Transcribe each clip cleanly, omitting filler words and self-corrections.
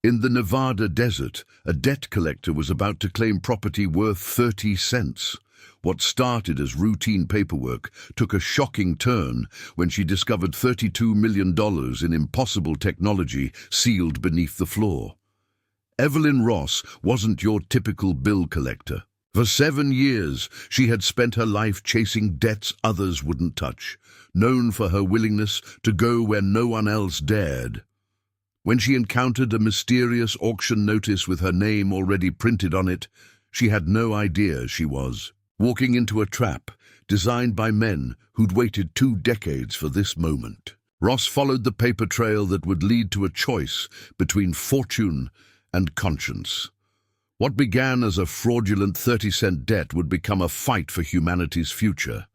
In the Nevada desert, a debt collector was about to claim property worth 30 cents. What started as routine paperwork took a shocking turn when she discovered $32 million in impossible technology sealed beneath the floor. Evelyn Ross wasn't your typical bill collector. For 7 years, she had spent her life chasing debts others wouldn't touch, known for her willingness to go where no one else dared. When she encountered a mysterious auction notice with her name already printed on it, she had no idea she was walking into a trap designed by men who'd waited 2 decades for this moment. Ross followed the paper trail that would lead to a choice between fortune and conscience. What began as a fraudulent 30-cent debt would become a fight for humanity's future.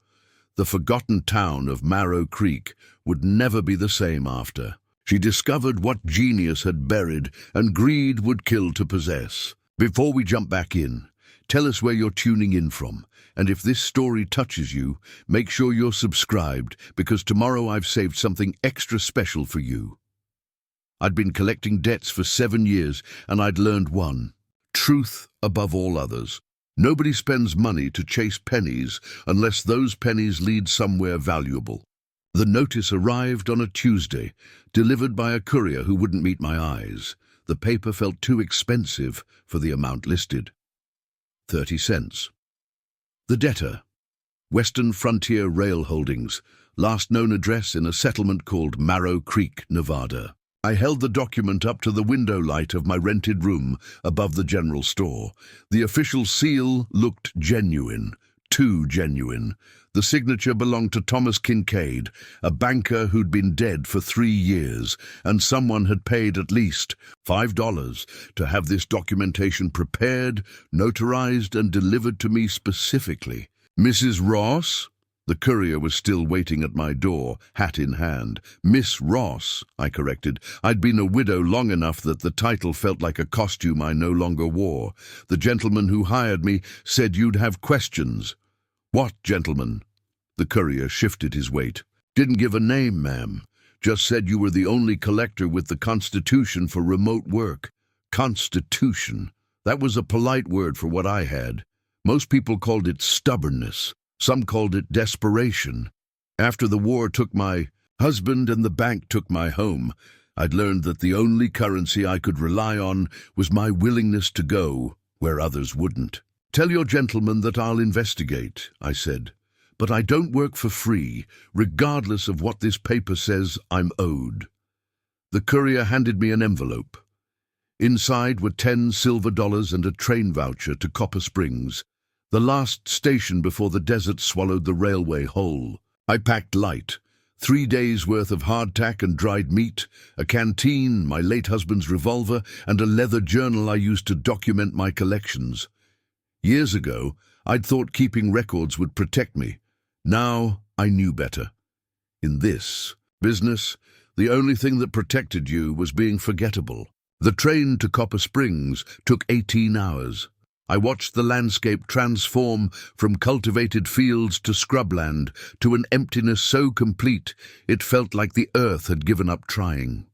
The forgotten town of Marrow Creek would never be the same after. She discovered what genius had buried and greed would kill to possess. Before we jump back in, tell us where you're tuning in from, and if this story touches you, make sure you're subscribed, because tomorrow I've saved something extra special for you. I'd been collecting debts for 7 years, and I'd learned one: truth above all others. Nobody spends money to chase pennies unless those pennies lead somewhere valuable. The notice arrived on a Tuesday, delivered by a courier who wouldn't meet my eyes. The paper felt too expensive for the amount listed. 30 cents. The debtor: Western Frontier Rail Holdings, last known address in a settlement called Marrow Creek, Nevada. I held the document up to the window light of my rented room above the general store. The official seal looked genuine, too genuine. The signature belonged to Thomas Kincaid, a banker who'd been dead for 3 years, and someone had paid at least $5 to have this documentation prepared, notarized, and delivered to me specifically. Mrs. Ross? The courier was still waiting at my door, hat in hand. Miss Ross, I corrected. I'd been a widow long enough that the title felt like a costume I no longer wore. The gentleman who hired me said you'd have questions. What gentleman? The courier shifted his weight. Didn't give a name, ma'am. Just said you were the only collector with the Constitution for remote work. Constitution. That was a polite word for what I had. Most people called it stubbornness. Some called it desperation. After the war took my husband and the bank took my home, I'd learned that the only currency I could rely on was my willingness to go where others wouldn't. Tell your gentleman that I'll investigate, I said. But I don't work for free, regardless of what this paper says I'm owed. The courier handed me an envelope. Inside were 10 silver dollars and a train voucher to Copper Springs, the last station before the desert swallowed the railway whole. I packed light: 3 days' worth of hardtack and dried meat, a canteen, my late husband's revolver, and a leather journal I used to document my collections. Years ago, I'd thought keeping records would protect me. Now I knew better. In this business, the only thing that protected you was being forgettable. The train to Copper Springs took 18 hours. I watched the landscape transform from cultivated fields to scrubland, to an emptiness so complete it felt like the earth had given up trying.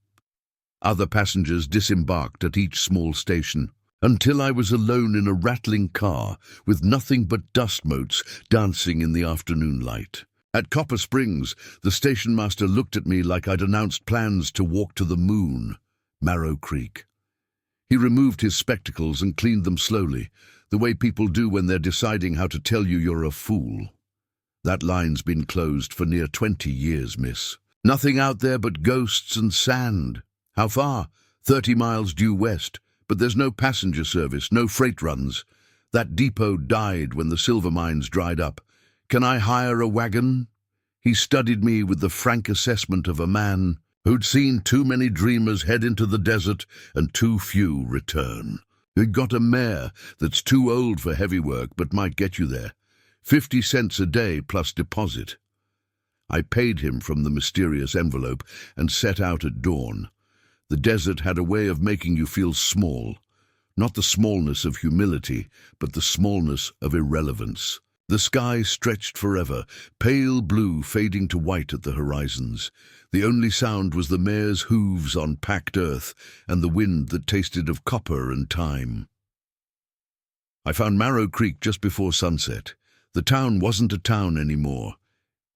Other passengers disembarked at each small station, until I was alone in a rattling car with nothing but dust motes dancing in the afternoon light. At Copper Springs, the station master looked at me like I'd announced plans to walk to the moon. Marrow Creek. He removed his spectacles and cleaned them slowly, the way people do when they're deciding how to tell you you're a fool. That line's been closed for near 20 years, miss. Nothing out there but ghosts and sand. How far? 30 miles due west. But there's no passenger service, no freight runs. That depot died when the silver mines dried up. Can I hire a wagon? He studied me with the frank assessment of a man who'd seen too many dreamers head into the desert and too few return. He'd got a mare that's too old for heavy work but might get you there. 50 cents a day plus deposit. I paid him from the mysterious envelope and set out at dawn. The desert had a way of making you feel small. Not the smallness of humility, but the smallness of irrelevance. The sky stretched forever, pale blue fading to white at the horizons. The only sound was the mare's hooves on packed earth and the wind that tasted of copper and time. I found Marrow Creek just before sunset. The town wasn't a town anymore.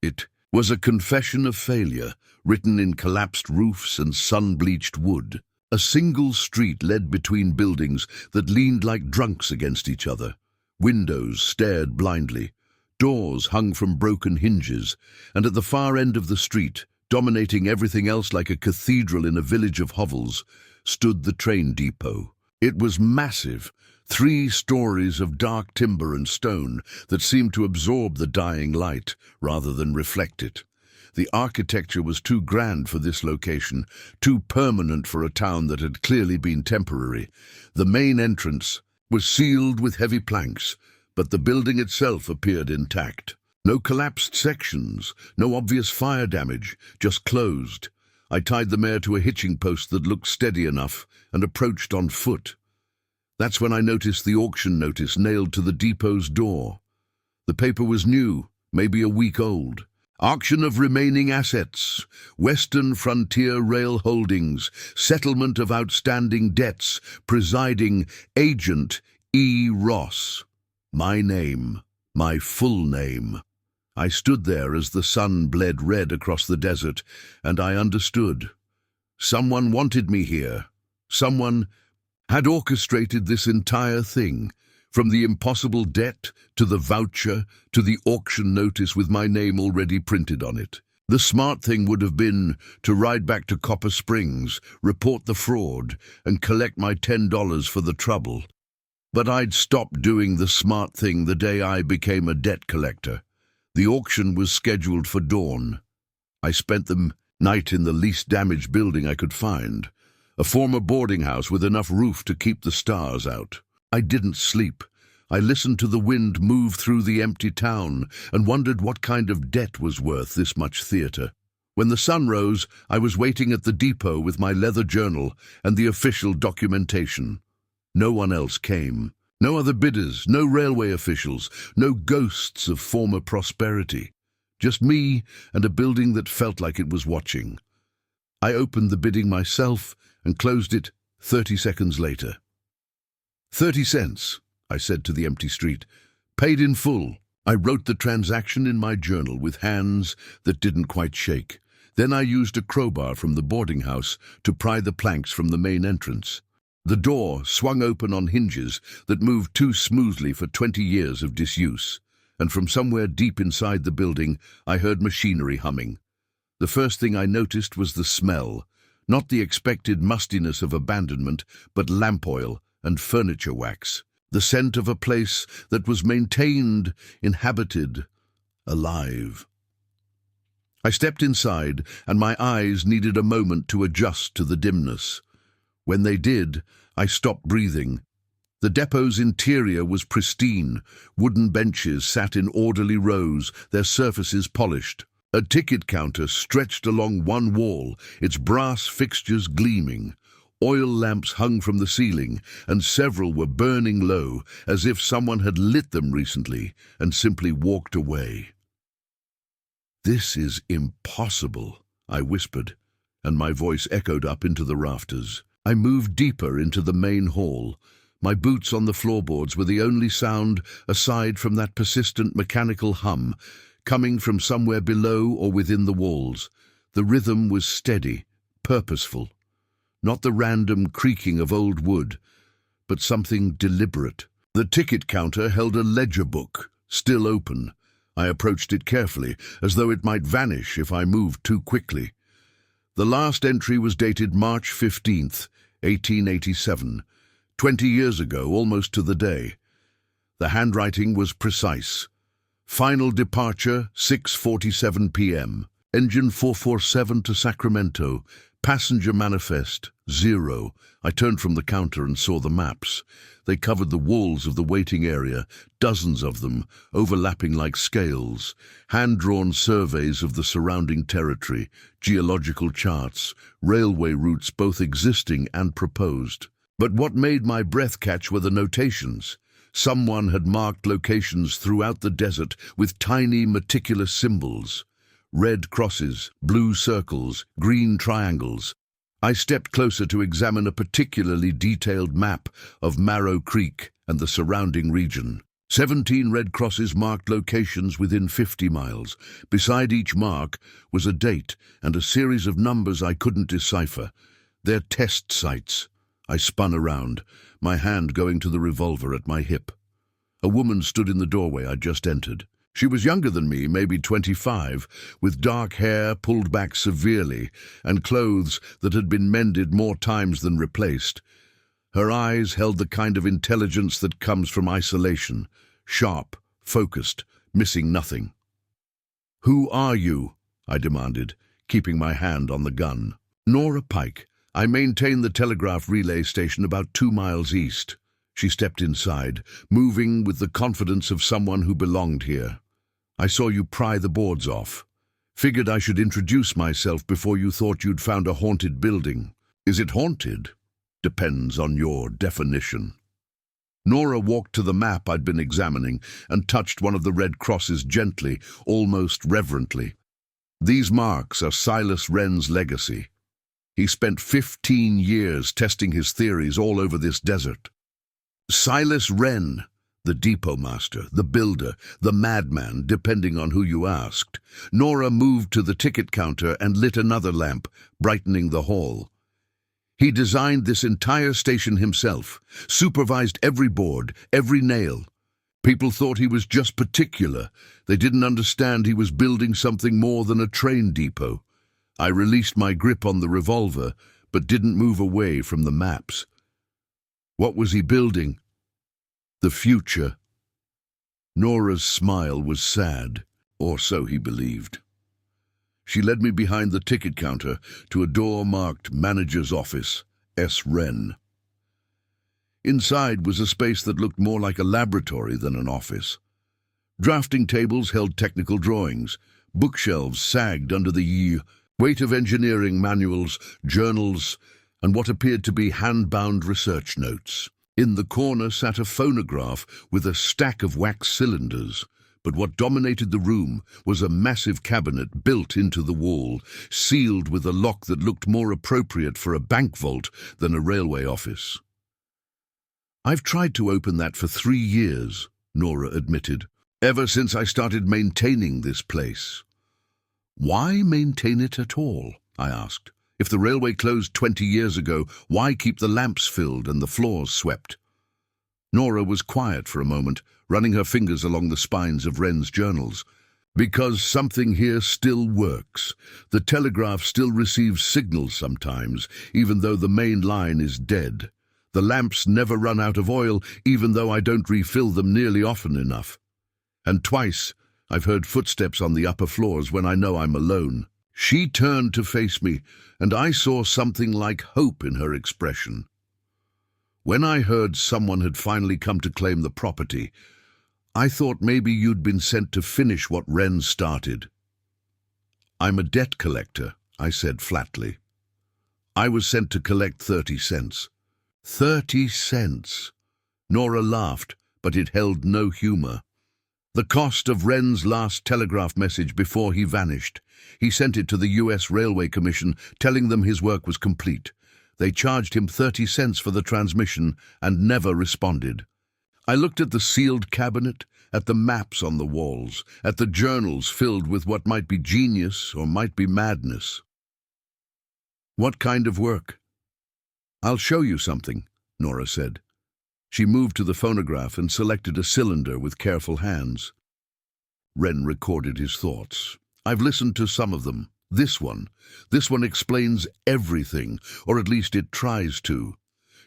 It was a confession of failure, written in collapsed roofs and sun-bleached wood. A single street led between buildings that leaned like drunks against each other. Windows stared blindly. Doors hung from broken hinges, and at the far end of the street, dominating everything else like a cathedral in a village of hovels, stood the train depot. It was massive, 3 stories of dark timber and stone that seemed to absorb the dying light rather than reflect it. The architecture was too grand for this location, too permanent for a town that had clearly been temporary. The main entrance was sealed with heavy planks, but the building itself appeared intact. No collapsed sections, no obvious fire damage, just closed. I tied the mare to a hitching post that looked steady enough and approached on foot. That's when I noticed the auction notice nailed to the depot's door. The paper was new, maybe a week old. Auction of remaining assets, Western Frontier Rail Holdings, settlement of outstanding debts, presiding Agent E. Ross. My name, my full name. I stood there as the sun bled red across the desert, and I understood. Someone wanted me here. Someone had orchestrated this entire thing, from the impossible debt to the voucher to the auction notice with my name already printed on it. The smart thing would have been to ride back to Copper Springs, report the fraud, and collect my $10 for the trouble. But I'd stopped doing the smart thing the day I became a debt collector. The auction was scheduled for dawn. I spent the night in the least damaged building I could find, a former boarding house with enough roof to keep the stars out. I didn't sleep. I listened to the wind move through the empty town and wondered what kind of debt was worth this much theater. When the sun rose, I was waiting at the depot with my leather journal and the official documentation. No one else came. No other bidders, no railway officials, no ghosts of former prosperity. Just me and a building that felt like it was watching. I opened the bidding myself and closed it 30 seconds later. 30 cents, I said to the empty street. Paid in full. I wrote the transaction in my journal with hands that didn't quite shake. Then I used a crowbar from the boarding house to pry the planks from the main entrance. The door swung open on hinges that moved too smoothly for 20 years of disuse, and from somewhere deep inside the building I heard machinery humming. The first thing I noticed was the smell, not the expected mustiness of abandonment, but lamp oil and furniture wax, the scent of a place that was maintained, inhabited, alive. I stepped inside, and my eyes needed a moment to adjust to the dimness. When they did, I stopped breathing. The depot's interior was pristine. Wooden benches sat in orderly rows, their surfaces polished. A ticket counter stretched along one wall, its brass fixtures gleaming. Oil lamps hung from the ceiling, and several were burning low, as if someone had lit them recently and simply walked away. "This is impossible," I whispered, and my voice echoed up into the rafters. I moved deeper into the main hall. My boots on the floorboards were the only sound aside from that persistent mechanical hum, coming from somewhere below or within the walls. The rhythm was steady, purposeful. Not the random creaking of old wood, but something deliberate. The ticket counter held a ledger book, still open. I approached it carefully, as though it might vanish if I moved too quickly. The last entry was dated March 15th, 1887, 20 years ago, almost to the day. The handwriting was precise. Final departure, 6:47 p.m. Engine 447 to Sacramento. Passenger manifest, 0. I turned from the counter and saw the maps. They covered the walls of the waiting area, dozens of them, overlapping like scales. Hand-drawn surveys of the surrounding territory, geological charts, railway routes both existing and proposed. But what made my breath catch were the notations. Someone had marked locations throughout the desert with tiny, meticulous symbols. Red crosses, blue circles, green triangles. I stepped closer to examine a particularly detailed map of Marrow Creek and the surrounding region. 17 red crosses marked locations within 50 miles. Beside each mark was a date and a series of numbers I couldn't decipher. They're test sites. I spun around, my hand going to the revolver at my hip. A woman stood in the doorway I'd just entered. She was younger than me, maybe 25, with dark hair pulled back severely and clothes that had been mended more times than replaced. Her eyes held the kind of intelligence that comes from isolation, sharp, focused, missing nothing. "Who are you?" I demanded, keeping my hand on the gun. "Nora Pike. I maintain the telegraph relay station about 2 miles east." She stepped inside, moving with the confidence of someone who belonged here. "I saw you pry the boards off. Figured I should introduce myself before you thought you'd found a haunted building. Is it haunted? Depends on your definition." Nora walked to the map I'd been examining and touched one of the red crosses gently, almost reverently. "These marks are Silas Wren's legacy. He spent 15 years testing his theories all over this desert. Silas Wren, the depot master, the builder, the madman, depending on who you asked." Nora moved to the ticket counter and lit another lamp, brightening the hall. "He designed this entire station himself, supervised every board, every nail. People thought he was just particular. They didn't understand he was building something more than a train depot." I released my grip on the revolver, but didn't move away from the maps. What was he building? The future. Nora's smile was sad, or so he believed. She led me behind the ticket counter to a door marked Manager's Office, S. Wren. Inside was a space that looked more like a laboratory than an office. Drafting tables held technical drawings. Bookshelves sagged under the weight of engineering manuals, journals, and what appeared to be hand-bound research notes. In the corner sat a phonograph with a stack of wax cylinders, but what dominated the room was a massive cabinet built into the wall, sealed with a lock that looked more appropriate for a bank vault than a railway office. "I've tried to open that for 3 years, Nora admitted, "ever since I started maintaining this place." "Why maintain it at all?" I asked. "If the railway closed 20 years ago, why keep the lamps filled and the floors swept?" Nora was quiet for a moment, running her fingers along the spines of Wren's journals. "Because something here still works. The telegraph still receives signals sometimes, even though the main line is dead. The lamps never run out of oil, even though I don't refill them nearly often enough. And twice I've heard footsteps on the upper floors when I know I'm alone." She turned to face me, and I saw something like hope in her expression. "When I heard someone had finally come to claim the property, I thought maybe you'd been sent to finish what Wren started." "I'm a debt collector," I said flatly. "I was sent to collect 30 cents. 30 cents! Nora laughed, but it held no humor. "The cost of Wren's last telegraph message before he vanished. He sent it to the U.S. Railway Commission, telling them his work was complete. They charged him 30 cents for the transmission and never responded." I looked at the sealed cabinet, at the maps on the walls, at the journals filled with what might be genius or might be madness. "What kind of work?" "I'll show you something," Nora said. She moved to the phonograph and selected a cylinder with careful hands. Wren recorded his thoughts. "I've listened to some of them. This one explains everything, or at least it tries to."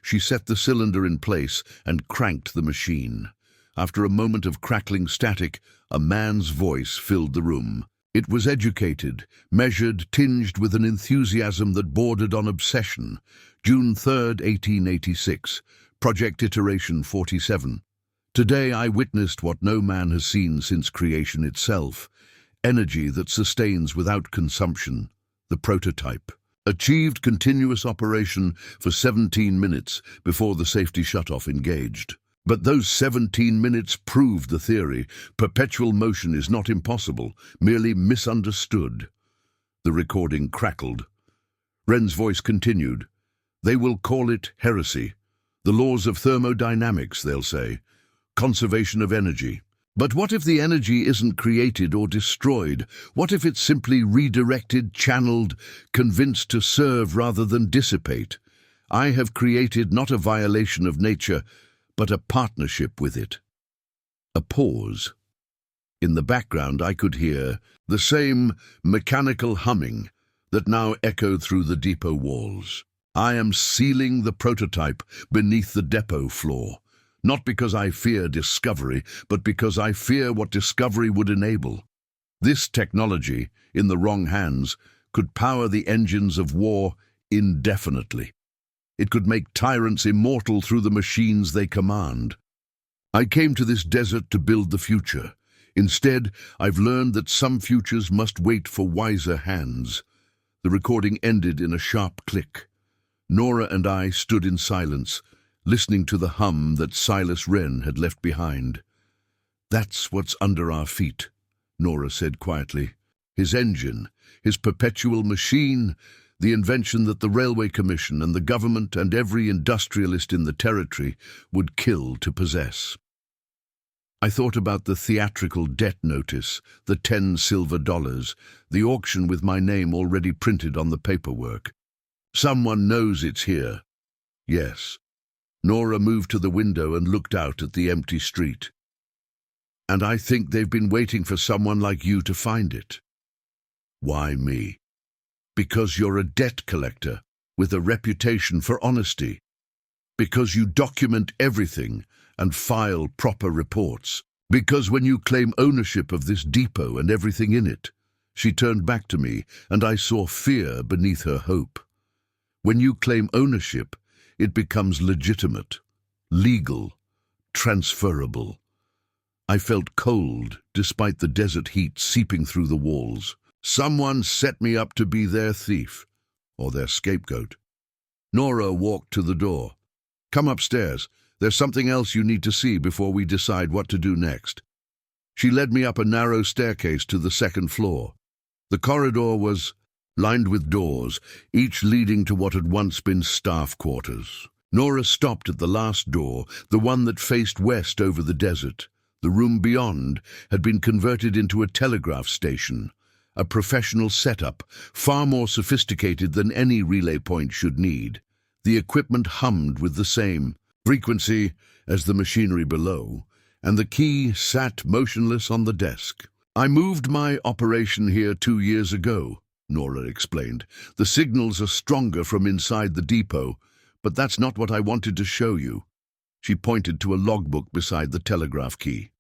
She set the cylinder in place and cranked the machine. After a moment of crackling static, a man's voice filled the room. It was educated, measured, tinged with an enthusiasm that bordered on obsession. June 3rd, 1886. Project Iteration 47. "Today I witnessed what no man has seen since creation itself. Energy that sustains without consumption. The prototype. Achieved continuous operation for 17 minutes before the safety shutoff engaged. But those 17 minutes proved the theory. Perpetual motion is not impossible, merely misunderstood. The recording crackled. Wren's voice continued. They will call it heresy. The laws of thermodynamics, they'll say. Conservation of energy. But what if the energy isn't created or destroyed? What if it's simply redirected, channeled, convinced to serve rather than dissipate? I have created not a violation of nature, but a partnership with it. A pause. In the background I could hear the same mechanical humming that now echoed through the depot walls. I am sealing the prototype beneath the depot floor, not because I fear discovery, but because I fear what discovery would enable. This technology, in the wrong hands, could power the engines of war indefinitely. It could make tyrants immortal through the machines they command. I came to this desert to build the future. Instead, I've learned that some futures must wait for wiser hands. The recording ended in a sharp click. Nora and I stood in silence, listening to the hum that Silas Wren had left behind. That's what's under our feet, Nora said quietly. His engine, his perpetual machine, the invention that the Railway Commission and the government and every industrialist in the territory would kill to possess. I thought about the theatrical debt notice, the 10 silver dollars, the auction with my name already printed on the paperwork. Someone knows it's here. Yes. Nora moved to the window and looked out at the empty street. And I think they've been waiting for someone like you to find it. Why me? Because you're a debt collector with a reputation for honesty. Because you document everything and file proper reports. Because when you claim ownership of this depot and everything in it, she turned back to me and I saw fear beneath her hope. When you claim ownership, it becomes legitimate, legal, transferable. I felt cold despite the desert heat seeping through the walls. Someone set me up to be their thief, or their scapegoat. Nora walked to the door. Come upstairs. There's something else you need to see before we decide what to do next. She led me up a narrow staircase to the second floor. The corridor was lined with doors, each leading to what had once been staff quarters. Nora stopped at the last door, the one that faced west over the desert. The room beyond had been converted into a telegraph station. A professional setup, far more sophisticated than any relay point should need. The equipment hummed with the same frequency as the machinery below, and the key sat motionless on the desk. I moved my operation here 2 years ago, Nora explained. The signals are stronger from inside the depot, but that's not what I wanted to show you. She pointed to a logbook beside the telegraph key.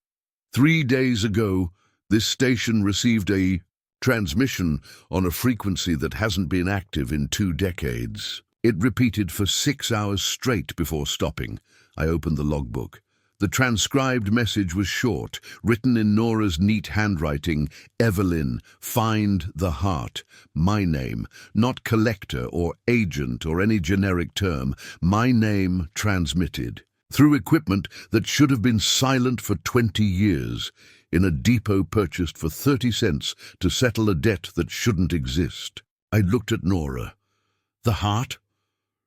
3 days ago, this station received a transmission on a frequency that hasn't been active in 2 decades. It repeated for 6 hours straight before stopping. I opened the logbook. The transcribed message was short, written in Nora's neat handwriting. Evelyn, find the heart. My name, not collector or agent or any generic term. My name transmitted. Through equipment that should have been silent for 20 years. In a depot purchased for 30 cents to settle a debt that shouldn't exist. I looked at Nora. The heart?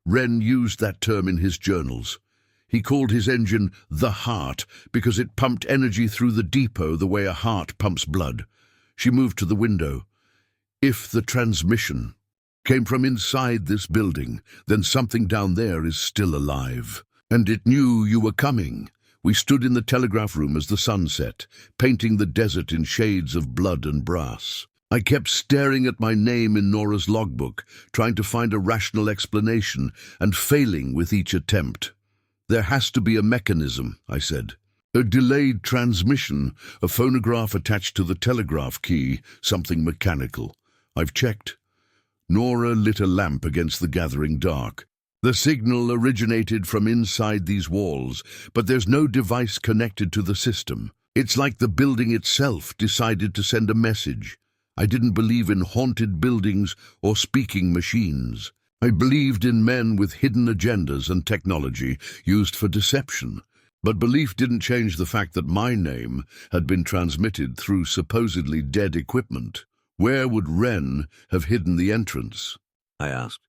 Wren used that term in his journals. He called his engine the heart because it pumped energy through the depot the way a heart pumps blood. She moved to the window. If the transmission came from inside this building, then something down there is still alive. And it knew you were coming. We stood in the telegraph room as the sun set, painting the desert in shades of blood and brass. I kept staring at my name in Nora's logbook, trying to find a rational explanation, and failing with each attempt. There has to be a mechanism, I said. A delayed transmission, a phonograph attached to the telegraph key, something mechanical. I've checked. Nora lit a lamp against the gathering dark. The signal originated from inside these walls, but there's no device connected to the system. It's like the building itself decided to send a message. I didn't believe in haunted buildings or speaking machines. I believed in men with hidden agendas and technology used for deception. But belief didn't change the fact that my name had been transmitted through supposedly dead equipment. Where would Wren have hidden the entrance? I asked.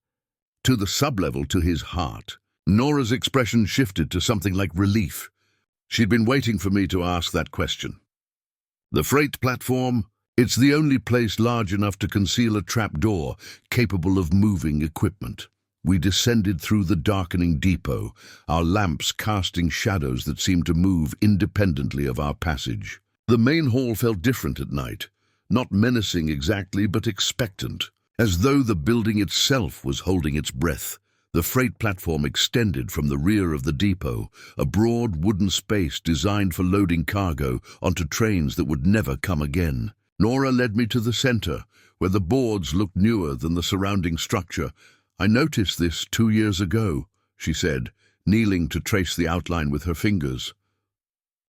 To the sublevel, to his heart. Nora's expression shifted to something like relief. She'd been waiting for me to ask that question. The freight platform? It's the only place large enough to conceal a trapdoor capable of moving equipment. We descended through the darkening depot, our lamps casting shadows that seemed to move independently of our passage. The main hall felt different at night, not menacing exactly, but expectant, as though the building itself was holding its breath. The freight platform extended from the rear of the depot, a broad wooden space designed for loading cargo onto trains that would never come again. Nora led me to the center, where the boards looked newer than the surrounding structure. I noticed this 2 years ago, she said, kneeling to trace the outline with her fingers.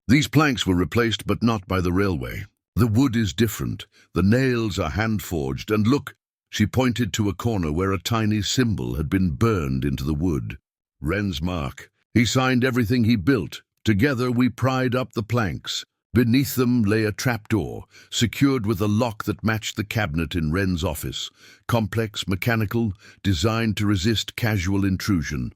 These planks were replaced, but not by the railway. The wood is different, the nails are hand-forged, and look, she pointed to a corner where a tiny symbol had been burned into the wood. Wren's mark. He signed everything he built. Together we pried up the planks. Beneath them lay a trapdoor, secured with a lock that matched the cabinet in Wren's office. Complex, mechanical, designed to resist casual intrusion.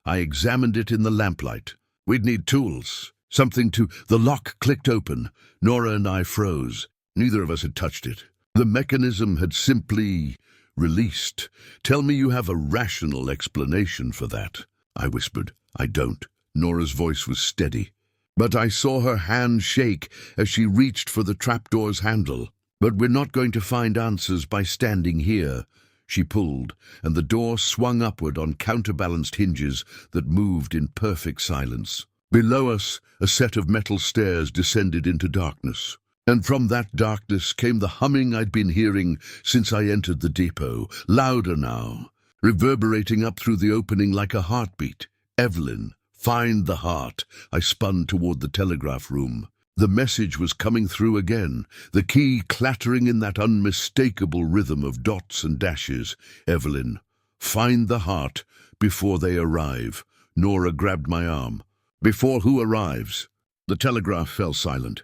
I examined it in the lamplight. We'd need tools. Something to... The lock clicked open. Nora and I froze. Neither of us had touched it. The mechanism had simply released. Tell me you have a rational explanation for that, I whispered. I don't. Nora's voice was steady. But I saw her hand shake as she reached for the trapdoor's handle. But we're not going to find answers by standing here. She pulled, and the door swung upward on counterbalanced hinges that moved in perfect silence. Below us, a set of metal stairs descended into darkness. And from that darkness came the humming I'd been hearing since I entered the depot, louder now, reverberating up through the opening like a heartbeat. Evelyn, find the heart. I spun toward the telegraph room. The message was coming through again, the key clattering in that unmistakable rhythm of dots and dashes. Evelyn, find the heart before they arrive. Nora grabbed my arm. Before who arrives? The telegraph fell silent.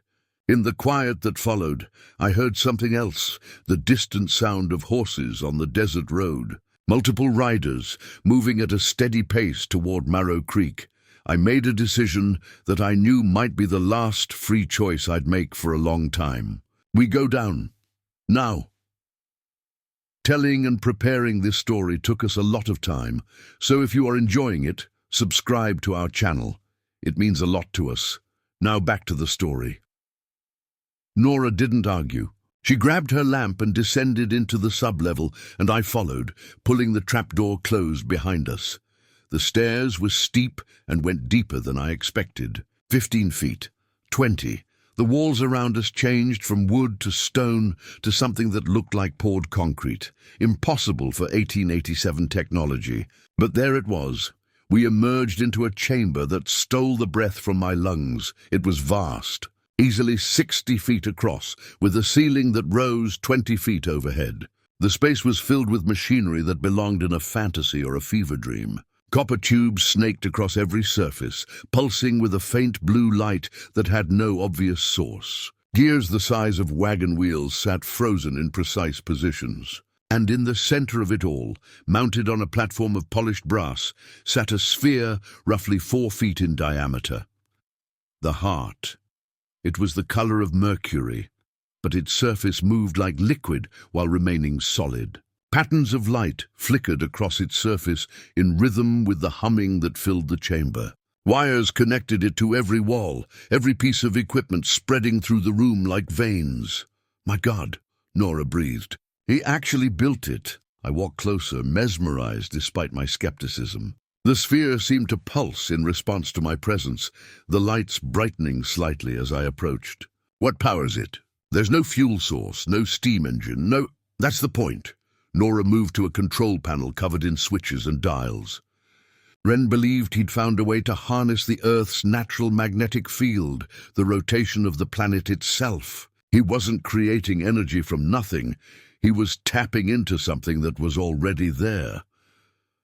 In the quiet that followed, I heard something else, the distant sound of horses on the desert road. Multiple riders, moving at a steady pace toward Marrow Creek. I made a decision that I knew might be the last free choice I'd make for a long time. We go down. Now. Telling and preparing this story took us a lot of time, so if you are enjoying it, subscribe to our channel. It means a lot to us. Now back to the story. Nora didn't argue. She grabbed her lamp and descended into the sublevel, and I followed, pulling the trapdoor closed behind us. The stairs were steep and went deeper than I expected. 15 feet, 20. The walls around us changed from wood to stone to something that looked like poured concrete. Impossible for 1887 technology. But there it was. We emerged into a chamber that stole the breath from my lungs. It was vast. Easily 60 feet across, with a ceiling that rose 20 feet overhead. The space was filled with machinery that belonged in a fantasy or a fever dream. Copper tubes snaked across every surface, pulsing with a faint blue light that had no obvious source. Gears the size of wagon wheels sat frozen in precise positions. And in the center of it all, mounted on a platform of polished brass, sat a sphere roughly 4 feet in diameter. The heart. It was the color of mercury, but its surface moved like liquid while remaining solid. Patterns of light flickered across its surface in rhythm with the humming that filled the chamber. Wires connected it to every wall, every piece of equipment spreading through the room like veins. My God, Nora breathed. He actually built it. I walked closer, mesmerized despite my skepticism. The sphere seemed to pulse in response to my presence, the lights brightening slightly as I approached. What powers it? There's no fuel source, no steam engine, no... That's the point. Nora moved to a control panel covered in switches and dials. Wren believed he'd found a way to harness the Earth's natural magnetic field, the rotation of the planet itself. He wasn't creating energy from nothing. He was tapping into something that was already there.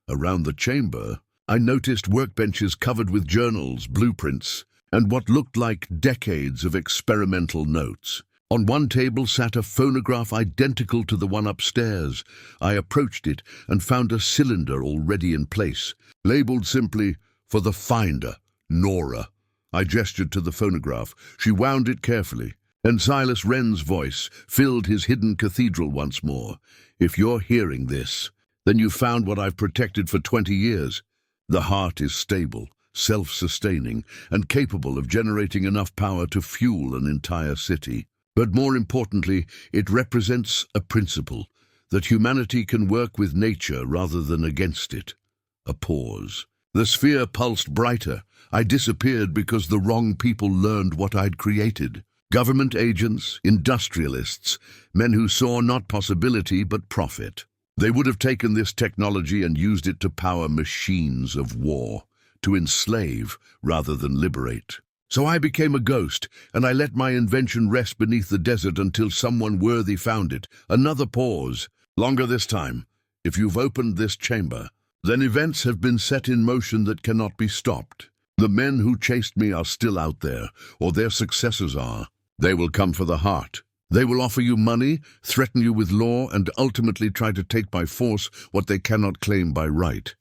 Around the chamber, I noticed workbenches covered with journals, blueprints. and what looked like decades of experimental notes. On one table sat a phonograph identical to the one upstairs. I approached it and found a cylinder already in place, labeled simply, "For the finder, Nora." I gestured to the phonograph. She wound it carefully, and Silas Wren's voice filled his hidden cathedral once more. "If you're hearing this, then you've found what I've protected for 20 years. The heart is stable, self-sustaining, and capable of generating enough power to fuel an entire city. But more importantly, it represents a principle, that humanity can work with nature rather than against it." A pause. The sphere pulsed brighter. I disappeared because the wrong people learned what I'd created. Government agents, industrialists, men who saw not possibility but profit. They would have taken this technology and used it to power machines of war, to enslave rather than liberate. So I became a ghost, and I let my invention rest beneath the desert until someone worthy found it. Another pause. "Longer this time. If you've opened this chamber, then events have been set in motion that cannot be stopped. The men who chased me are still out there, or their successors are. They will come for the heart. They will offer you money, threaten you with law, and ultimately try to take by force what they cannot claim by right."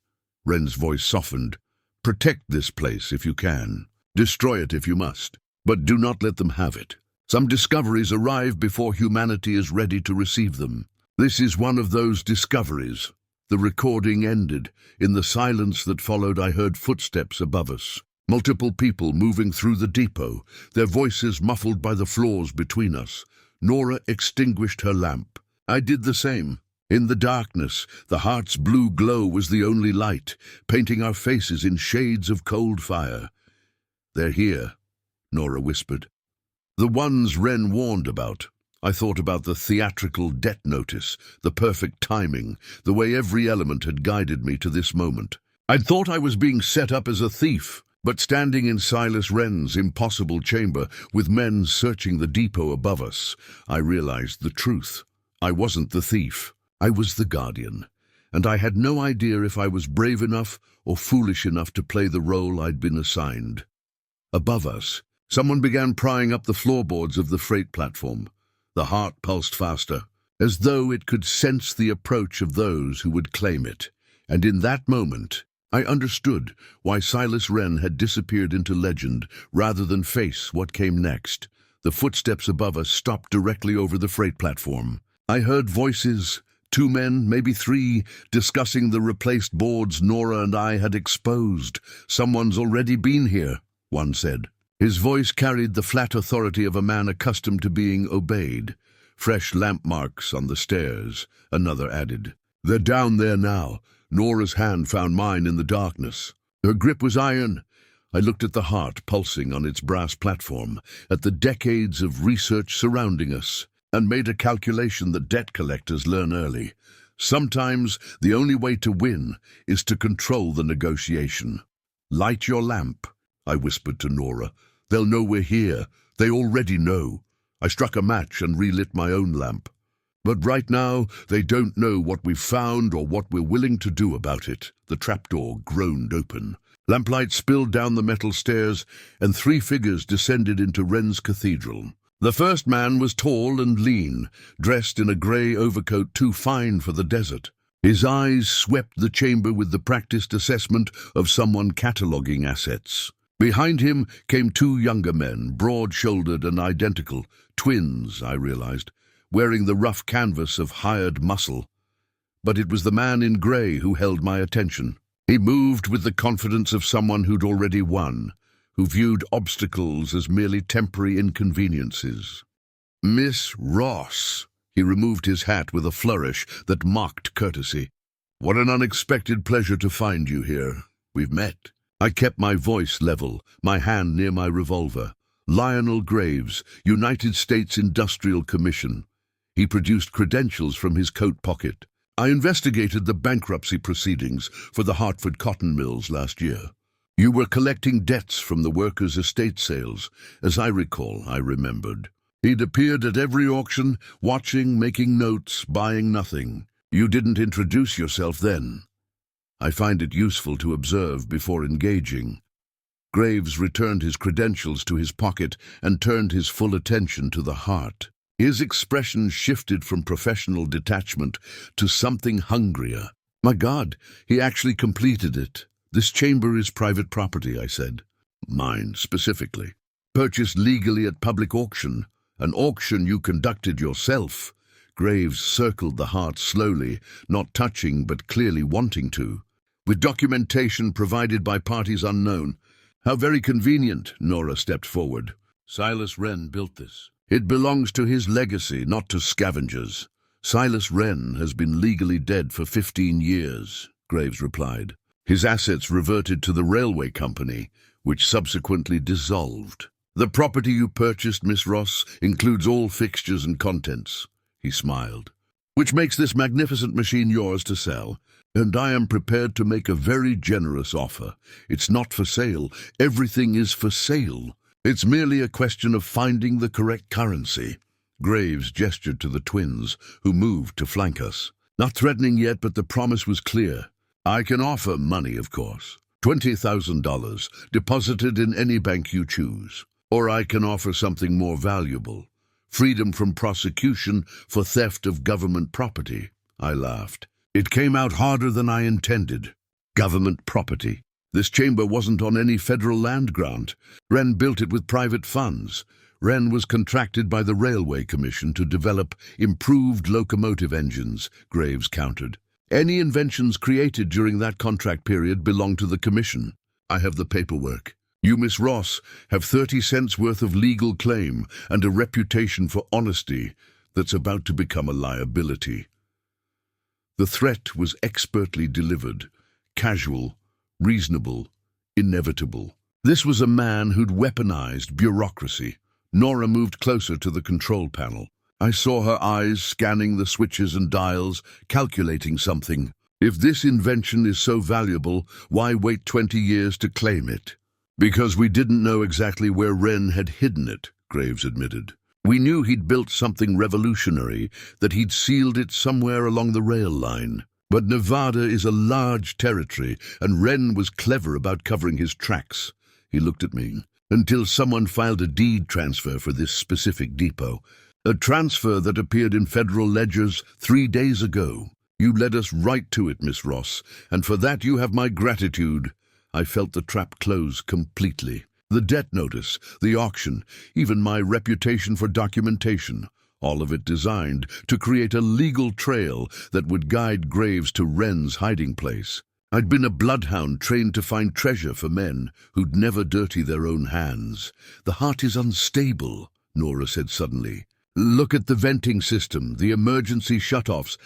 Wren's voice softened. "Protect this place if you can. Destroy it if you must, but do not let them have it. Some discoveries arrive before humanity is ready to receive them. This is one of those discoveries." The recording ended. In the silence that followed, I heard footsteps above us. Multiple people moving through the depot, their voices muffled by the floors between us. Nora extinguished her lamp. I did the same. In the darkness, the heart's blue glow was the only light, painting our faces in shades of cold fire. "They're here," Nora whispered. "The ones Wren warned about." I thought about the theatrical debt notice, the perfect timing, the way every element had guided me to this moment. I'd thought I was being set up as a thief, but standing in Silas Wren's impossible chamber, with men searching the depot above us, I realized the truth. I wasn't the thief. I was the guardian, and I had no idea if I was brave enough or foolish enough to play the role I'd been assigned. Above us, someone began prying up the floorboards of the freight platform. The heart pulsed faster, as though it could sense the approach of those who would claim it. And in that moment, I understood why Silas Wren had disappeared into legend rather than face what came next. The footsteps above us stopped directly over the freight platform. I heard voices, 2 men, maybe 3, discussing the replaced boards Nora and I had exposed. "Someone's already been here," one said. His voice carried the flat authority of a man accustomed to being obeyed. "Fresh lamp marks on the stairs," another added. "They're down there now." Nora's hand found mine in the darkness. Her grip was iron. I looked at the heart pulsing on its brass platform, at the decades of research surrounding us, and made a calculation that debt collectors learn early. Sometimes the only way to win is to control the negotiation. "Light your lamp," I whispered to Nora. "They'll know we're here. They already know." I struck a match and relit my own lamp. "But right now, they don't know what we've found or what we're willing to do about it." The trapdoor groaned open. Lamplight spilled down the metal stairs, and 3 figures descended into Wren's cathedral. The first man was tall and lean, dressed in a grey overcoat too fine for the desert. His eyes swept the chamber with the practiced assessment of someone cataloguing assets. Behind him came 2 younger men, broad-shouldered and identical, twins, I realized, wearing the rough canvas of hired muscle. But it was the man in grey who held my attention. He moved with the confidence of someone who'd already won, who viewed obstacles as merely temporary inconveniences. "Miss Ross." He removed his hat with a flourish that mocked courtesy. "What an unexpected pleasure to find you here. We've met." I kept my voice level, my hand near my revolver. "Lionel Graves, United States Industrial Commission." He produced credentials from his coat pocket. "I investigated the bankruptcy proceedings for the Hartford cotton mills last year. You were collecting debts from the workers' estate sales, as I recall," I remembered. He'd appeared at every auction, watching, making notes, buying nothing. "You didn't introduce yourself then." "I find it useful to observe before engaging." Graves returned his credentials to his pocket and turned his full attention to the heart. His expression shifted from professional detachment to something hungrier. My God, he actually completed it. This chamber is private property, I said. Mine, specifically. Purchased legally at public auction. An auction you conducted yourself. Graves circled the heart slowly, not touching but clearly wanting to. With documentation provided by parties unknown. How very convenient, Nora stepped forward. Silas Wren built this. It belongs to his legacy, not to scavengers. Silas Wren has been legally dead for 15 years, Graves replied. His assets reverted to the railway company, which subsequently dissolved. The property you purchased, Miss Ross, includes all fixtures and contents, he smiled, which makes this magnificent machine yours to sell. And I am prepared to make a very generous offer. It's not for sale. Everything is for sale. It's merely a question of finding the correct currency. Graves gestured to the twins, who moved to flank us. Not threatening yet, but the promise was clear. I can offer money, of course. $20,000, deposited in any bank you choose. Or I can offer something more valuable. Freedom from prosecution for theft of government property. I laughed. It came out harder than I intended. Government property. This chamber wasn't on any federal land grant. Wren built it with private funds. Wren was contracted by the Railway Commission to develop improved locomotive engines, Graves countered. Any inventions created during that contract period belong to the Commission. I have the paperwork. You, Miss Ross, have 30 cents worth of legal claim and a reputation for honesty that's about to become a liability. The threat was expertly delivered, casual, reasonable, inevitable. This was a man who'd weaponized bureaucracy. Nora moved closer to the control panel. I saw her eyes scanning the switches and dials, calculating something. If this invention is so valuable, why wait 20 years to claim it? Because we didn't know exactly where Wren had hidden it, Graves admitted. We knew he'd built something revolutionary, that he'd sealed it somewhere along the rail line. But Nevada is a large territory, and Wren was clever about covering his tracks. He looked at me. Until someone filed a deed transfer for this specific depot. A transfer that appeared in federal ledgers 3 days ago. You led us right to it, Miss Ross, and for that you have my gratitude. I felt the trap close completely. The debt notice, the auction, even my reputation for documentation, all of it designed to create a legal trail that would guide Graves to Wren's hiding place. I'd been a bloodhound trained to find treasure for men who'd never dirty their own hands. The heart is unstable, Nora said suddenly. Look at the venting system, the emergency shutoffs.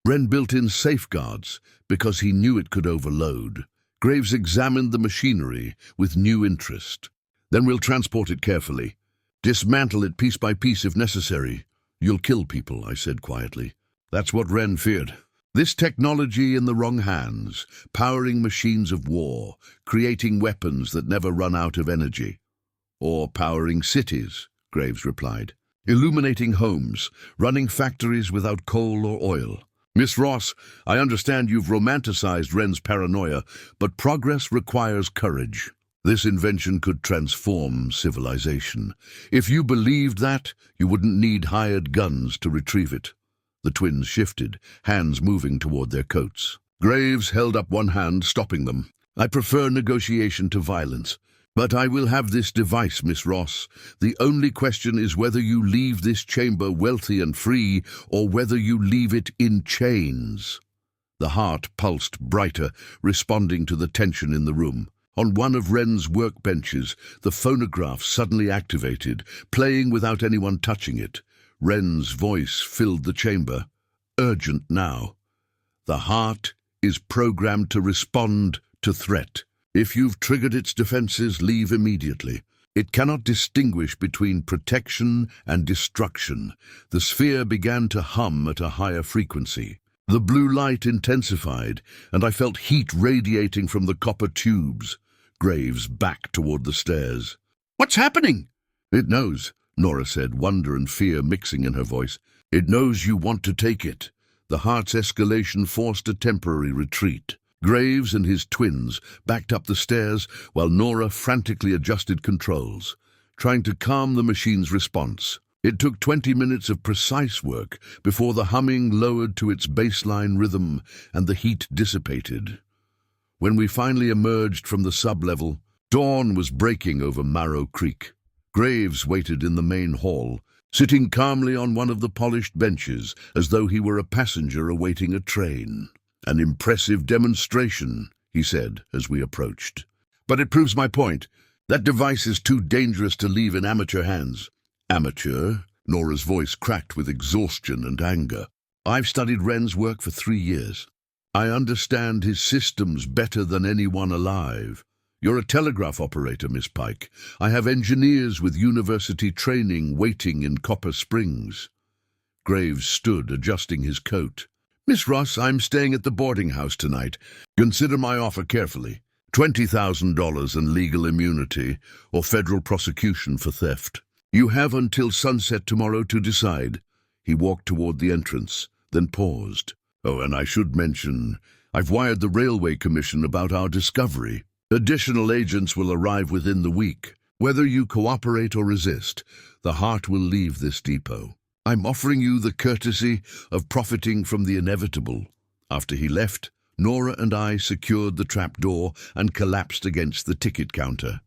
Wren built in safeguards because he knew it could overload. Graves examined the machinery with new interest. Then we'll transport it carefully. Dismantle it piece by piece if necessary. You'll kill people, I said quietly. That's what Wren feared. This technology in the wrong hands, powering machines of war, creating weapons that never run out of energy. Or powering cities, Graves replied. Illuminating homes, running factories without coal or oil. Miss Ross, I understand you've romanticized Wren's paranoia, but progress requires courage. This invention could transform civilization. If you believed that, you wouldn't need hired guns to retrieve it. The twins shifted, hands moving toward their coats. Graves held up one hand, stopping them. I prefer negotiation to violence. But I will have this device, Miss Ross. The only question is whether you leave this chamber wealthy and free, or whether you leave it in chains. The heart pulsed brighter, responding to the tension in the room. On one of Wren's workbenches, the phonograph suddenly activated, playing without anyone touching it. Wren's voice filled the chamber. Urgent now. The heart is programmed to respond to threat. If you've triggered its defenses, leave immediately. It cannot distinguish between protection and destruction. The sphere began to hum at a higher frequency. The blue light intensified, and I felt heat radiating from the copper tubes. Graves backed toward the stairs. What's happening? It knows, Nora said, wonder and fear mixing in her voice. It knows you want to take it. The heart's escalation forced a temporary retreat. Graves and his twins backed up the stairs while Nora frantically adjusted controls, trying to calm the machine's response. It took 20 minutes of precise work before the humming lowered to its baseline rhythm and the heat dissipated. When we finally emerged from the sub-level, dawn was breaking over Marrow Creek. Graves waited in the main hall, sitting calmly on one of the polished benches as though he were a passenger awaiting a train. "An impressive demonstration," he said as we approached. "But it proves my point. That device is too dangerous to leave in amateur hands." "Amateur?" Nora's voice cracked with exhaustion and anger. "I've studied Wren's work for 3 years. I understand his systems better than anyone alive. You're a telegraph operator, Miss Pike. I have engineers with university training waiting in Copper Springs." Graves stood, adjusting his coat. "Miss Ross, I'm staying at the boarding house tonight. Consider my offer carefully. $20,000 and legal immunity, or federal prosecution for theft. You have until sunset tomorrow to decide." He walked toward the entrance, then paused. "Oh, and I should mention, I've wired the Railway Commission about our discovery. Additional agents will arrive within the week. Whether you cooperate or resist, the heart will leave this depot. I'm offering you the courtesy of profiting from the inevitable." After he left, Nora and I secured the trapdoor and collapsed against the ticket counter.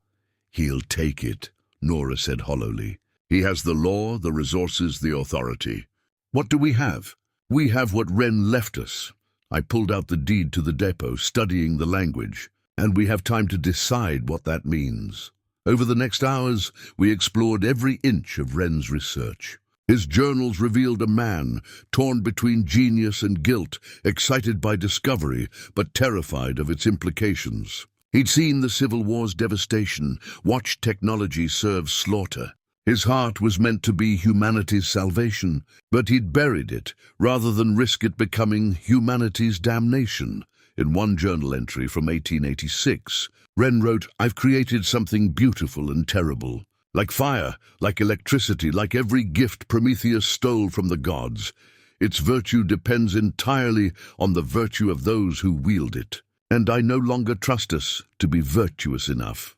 "He'll take it," Nora said hollowly. "He has the law, the resources, the authority. What do we have? We have what Wren left us." I pulled out the deed to the depot, studying the language, and we have time to decide what that means. Over the next hours, we explored every inch of Wren's research. His journals revealed a man torn between genius and guilt, excited by discovery, but terrified of its implications. He'd seen the Civil War's devastation, watched technology serve slaughter. His heart was meant to be humanity's salvation, but he'd buried it rather than risk it becoming humanity's damnation. In one journal entry from 1886, Wren wrote, "I've created something beautiful and terrible. Like fire, like electricity, like every gift Prometheus stole from the gods. Its virtue depends entirely on the virtue of those who wield it. And I no longer trust us to be virtuous enough."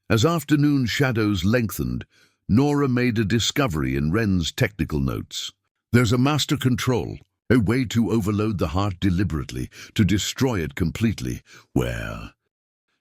As afternoon shadows lengthened, Nora made a discovery in Wren's technical notes. "There's a master control, a way to overload the heart deliberately, to destroy it completely. Where?"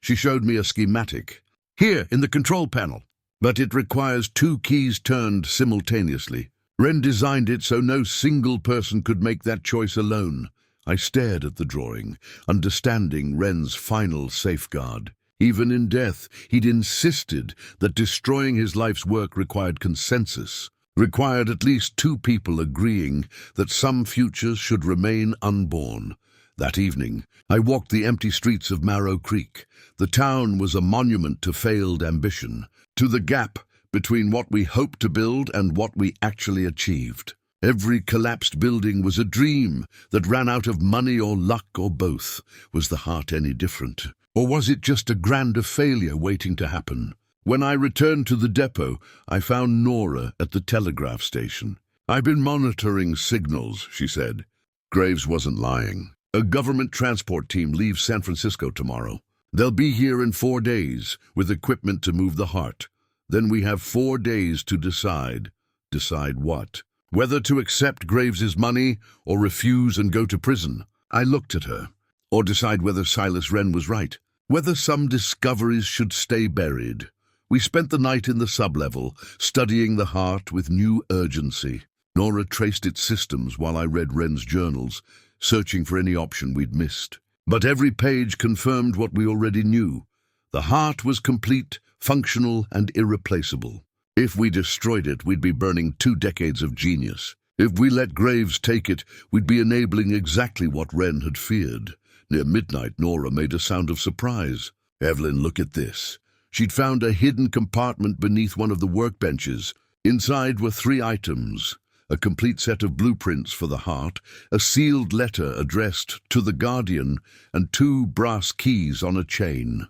She showed me a schematic. "Here, in the control panel. But it requires 2 keys turned simultaneously. Wren designed it so no single person could make that choice alone." I stared at the drawing, understanding Wren's final safeguard. Even in death, he'd insisted that destroying his life's work required consensus, required at least 2 people agreeing that some futures should remain unborn. That evening, I walked the empty streets of Marrow Creek. The town was a monument to failed ambition, to the gap between what we hoped to build and what we actually achieved. Every collapsed building was a dream that ran out of money or luck or both. Was the heart any different? Or was it just a grander failure waiting to happen? When I returned to the depot, I found Nora at the telegraph station. "I've been monitoring signals," she said. Graves wasn't lying. "A government transport team leaves San Francisco tomorrow. They'll be here in 4 days, with equipment to move the heart. Then we have 4 days to decide. Decide what? Whether to accept Graves's money or refuse and go to prison." I looked at her. "Or decide whether Silas Wren was right. Whether some discoveries should stay buried." We spent the night in the sub-level, studying the heart with new urgency. Nora traced its systems while I read Wren's journals, searching for any option we'd missed. But every page confirmed what we already knew. The heart was complete, functional, and irreplaceable. If we destroyed it, we'd be burning 2 decades of genius. If we let Graves take it, we'd be enabling exactly what Wren had feared. Near midnight, Nora made a sound of surprise. "Evelyn, look at this." She'd found a hidden compartment beneath one of the workbenches. Inside were 3 items: a complete set of blueprints for the heart, a sealed letter addressed to the Guardian, and 2 brass keys on a chain.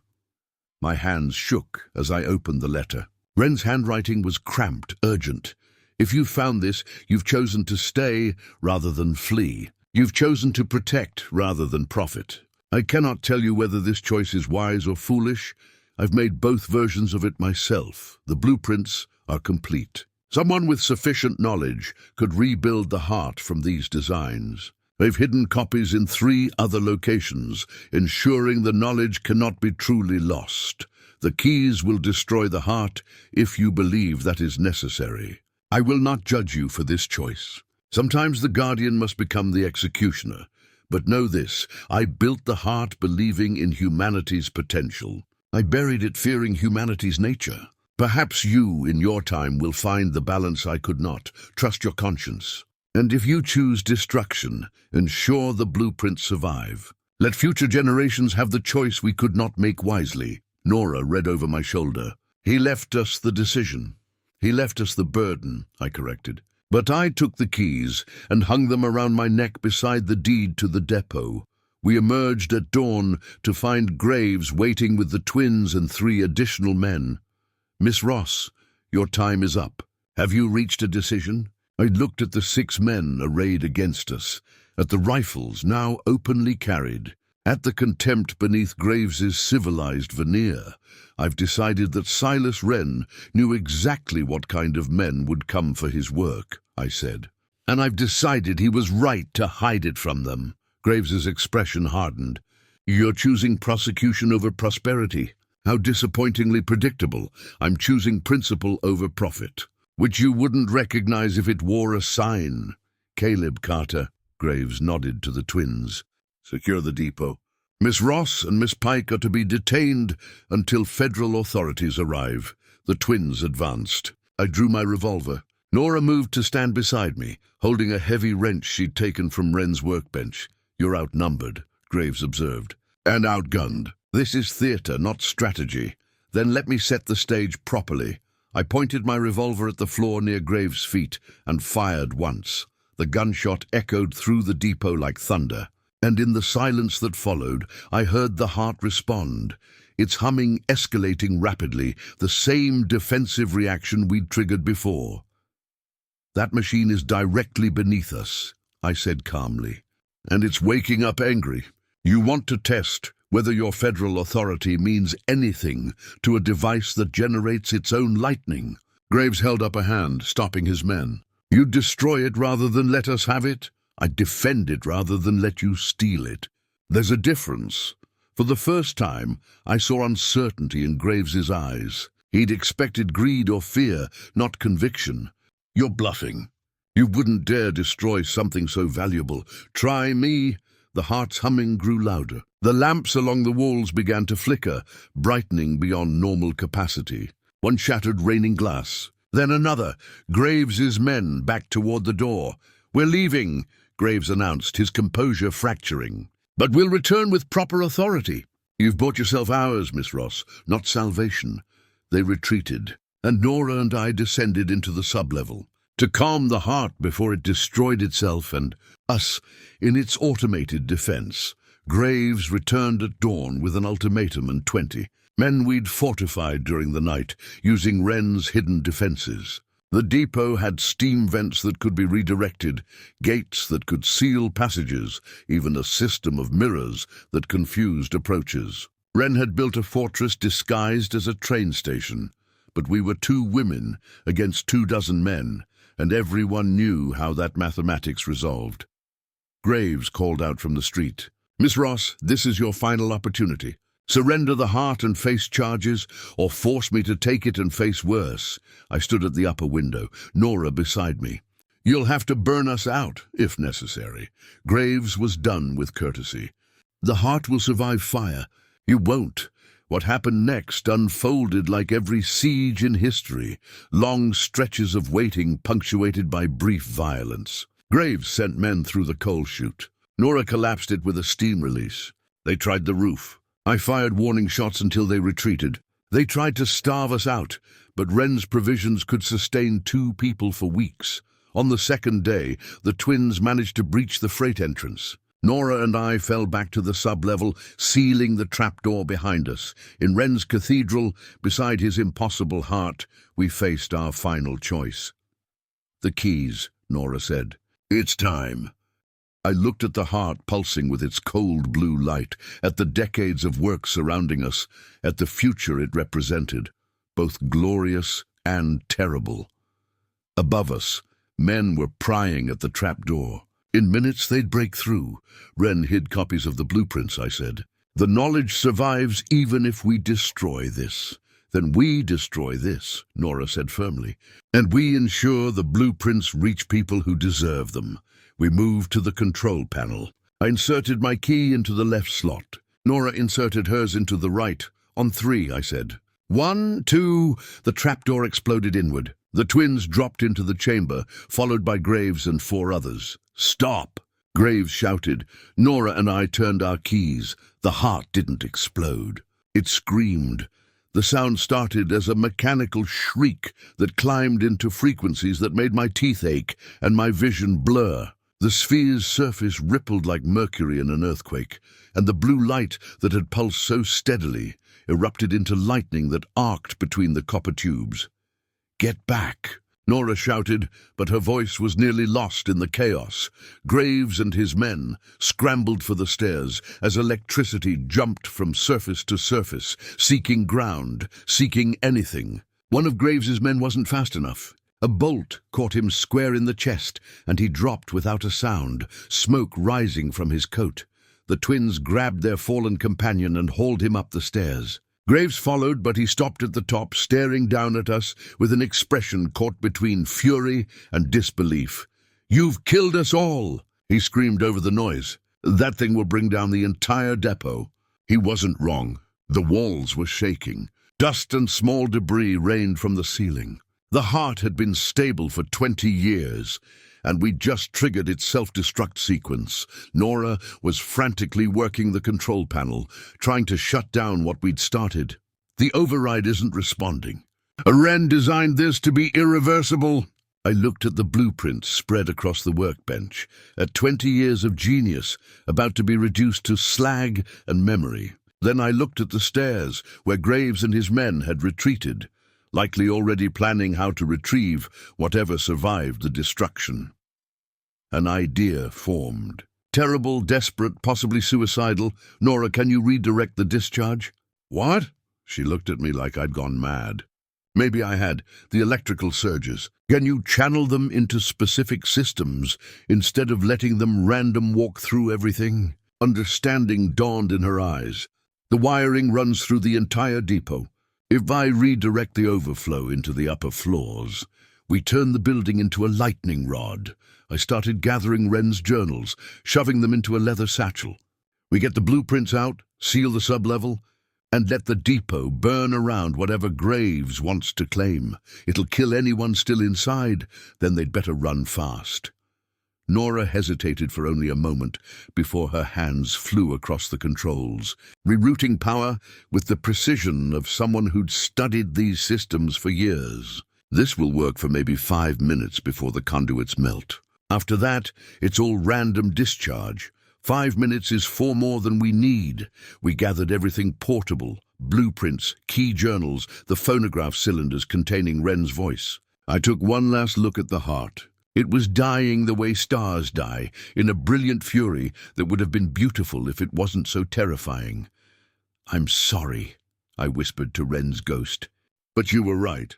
My hands shook as I opened the letter. Wren's handwriting was cramped, urgent. "If you've found this, you've chosen to stay rather than flee. You've chosen to protect rather than profit. I cannot tell you whether this choice is wise or foolish. I've made both versions of it myself. The blueprints are complete. Someone with sufficient knowledge could rebuild the heart from these designs. They've hidden copies in 3 other locations, ensuring the knowledge cannot be truly lost. The keys will destroy the heart if you believe that is necessary. I will not judge you for this choice. Sometimes the guardian must become the executioner. But know this, I built the heart believing in humanity's potential. I buried it fearing humanity's nature. Perhaps you, in your time, will find the balance I could not. Trust your conscience. And if you choose destruction, ensure the blueprints survive. Let future generations have the choice we could not make wisely. Nora read over my shoulder. He left us the decision. He left us the burden, I corrected. But I took the keys and hung them around my neck beside the deed to the depot. We emerged at dawn to find Graves waiting with the twins and 3 additional men. Miss Ross, your time is up. Have you reached a decision? I looked at the 6 men arrayed against us, at the rifles now openly carried, at the contempt beneath Graves's civilized veneer. I've decided that Silas Wren knew exactly what kind of men would come for his work, I said. And I've decided he was right to hide it from them. Graves's expression hardened. You're choosing prosecution over prosperity. How disappointingly predictable. I'm choosing principle over profit, which you wouldn't recognize if it wore a sign. Caleb Carter. Graves nodded to the twins. Secure the depot. Miss Ross and Miss Pike are to be detained until federal authorities arrive. The twins advanced. I drew my revolver. Nora moved to stand beside me, holding a heavy wrench she'd taken from Wren's workbench. You're outnumbered, Graves observed. And outgunned. This is theater, not strategy. Then let me set the stage properly. I pointed my revolver at the floor near Graves' feet and fired once. The gunshot echoed through the depot like thunder. And in the silence that followed, I heard the heart respond, its humming escalating rapidly, the same defensive reaction we'd triggered before. That machine is directly beneath us, I said calmly, and it's waking up angry. You want to test whether your federal authority means anything to a device that generates its own lightning. Graves held up a hand, stopping his men. You'd destroy it rather than let us have it? I'd defend it rather than let you steal it. There's a difference. For the first time, I saw uncertainty in Graves's eyes. He'd expected greed or fear, not conviction. You're bluffing. You wouldn't dare destroy something so valuable. Try me. The heart's humming grew louder. The lamps along the walls began to flicker, brightening beyond normal capacity. One shattered raining glass. Then another. Graves's men backed toward the door. We're leaving, Graves announced, his composure fracturing. But we'll return with proper authority. You've bought yourself hours, Miss Ross, not salvation. They retreated, and Nora and I descended into the sublevel, to calm the heart before it destroyed itself and us in its automated defense. Graves returned at dawn with an ultimatum and 20 men we'd fortified during the night, using Wren's hidden defenses. The depot had steam vents that could be redirected, gates that could seal passages, even a system of mirrors that confused approaches. Wren had built a fortress disguised as a train station, but we were 2 women against 24 men, and everyone knew how that mathematics resolved. Graves called out from the street. Miss Ross, this is your final opportunity. Surrender the heart and face charges, or force me to take it and face worse. I stood at the upper window, Nora beside me. You'll have to burn us out, if necessary. Graves was done with courtesy. The heart will survive fire. You won't. What happened next unfolded like every siege in history, long stretches of waiting punctuated by brief violence. Graves sent men through the coal chute. Nora collapsed it with a steam release. They tried the roof. I fired warning shots until they retreated. They tried to starve us out, but Wren's provisions could sustain 2 people for weeks. On the 2nd day, the twins managed to breach the freight entrance. Nora and I fell back to the sublevel, sealing the trapdoor behind us. In Wren's cathedral, beside his impossible heart, we faced our final choice. The keys, Nora said. It's time. I looked at the heart pulsing with its cold blue light, at the decades of work surrounding us, at the future it represented, both glorious and terrible. Above us, men were prying at the trapdoor. In minutes they'd break through. Wren hid copies of the blueprints, I said. The knowledge survives even if we destroy this. Then we destroy this, Nora said firmly. And we ensure the blueprints reach people who deserve them. We moved to the control panel. I inserted my key into the left slot. Nora inserted hers into the right. On 3, I said. 1, 2, the trapdoor exploded inward. The twins dropped into the chamber, followed by Graves and 4 others. Stop! Graves shouted. Nora and I turned our keys. The heart didn't explode. It screamed. The sound started as a mechanical shriek that climbed into frequencies that made my teeth ache and my vision blur. The sphere's surface rippled like mercury in an earthquake, and the blue light that had pulsed so steadily erupted into lightning that arced between the copper tubes. Get back! Nora shouted, but her voice was nearly lost in the chaos. Graves and his men scrambled for the stairs as electricity jumped from surface to surface, seeking ground, seeking anything. One of Graves's men wasn't fast enough. A bolt caught him square in the chest, and he dropped without a sound, smoke rising from his coat. The twins grabbed their fallen companion and hauled him up the stairs. Graves followed, but he stopped at the top, staring down at us with an expression caught between fury and disbelief. "You've killed us all!" he screamed over the noise. "That thing will bring down the entire depot." He wasn't wrong. The walls were shaking. Dust and small debris rained from the ceiling. The heart had been stable for 20 years, and we'd just triggered its self-destruct sequence. Nora was frantically working the control panel, trying to shut down what we'd started. The override isn't responding. Wren designed this to be irreversible. I looked at the blueprints spread across the workbench, at 20 years of genius about to be reduced to slag and memory. Then I looked at the stairs, where Graves and his men had retreated, likely already planning how to retrieve whatever survived the destruction. An idea formed. Terrible, desperate, possibly suicidal. "Nora, can you redirect the discharge?" "What?" She looked at me like I'd gone mad. Maybe I had. "The electrical surges. Can you channel them into specific systems instead of letting them random walk through everything?" Understanding dawned in her eyes. "The wiring runs through the entire depot. If I redirect the overflow into the upper floors, we turn the building into a lightning rod." I started gathering Wren's journals, shoving them into a leather satchel. "We get the blueprints out, seal the sublevel, and let the depot burn around whatever Graves wants to claim. It'll kill anyone still inside, then they'd better run fast." Nora hesitated for only a moment before her hands flew across the controls, rerouting power with the precision of someone who'd studied these systems for years. "This will work for maybe 5 minutes before the conduits melt. After that, it's all random discharge. 5 minutes is 4 more than we need." We gathered everything portable: blueprints, key journals, the phonograph cylinders containing Wren's voice. I took one last look at the heart. It was dying the way stars die, in a brilliant fury that would have been beautiful if it wasn't so terrifying. "I'm sorry," I whispered to Wren's ghost. "But you were right.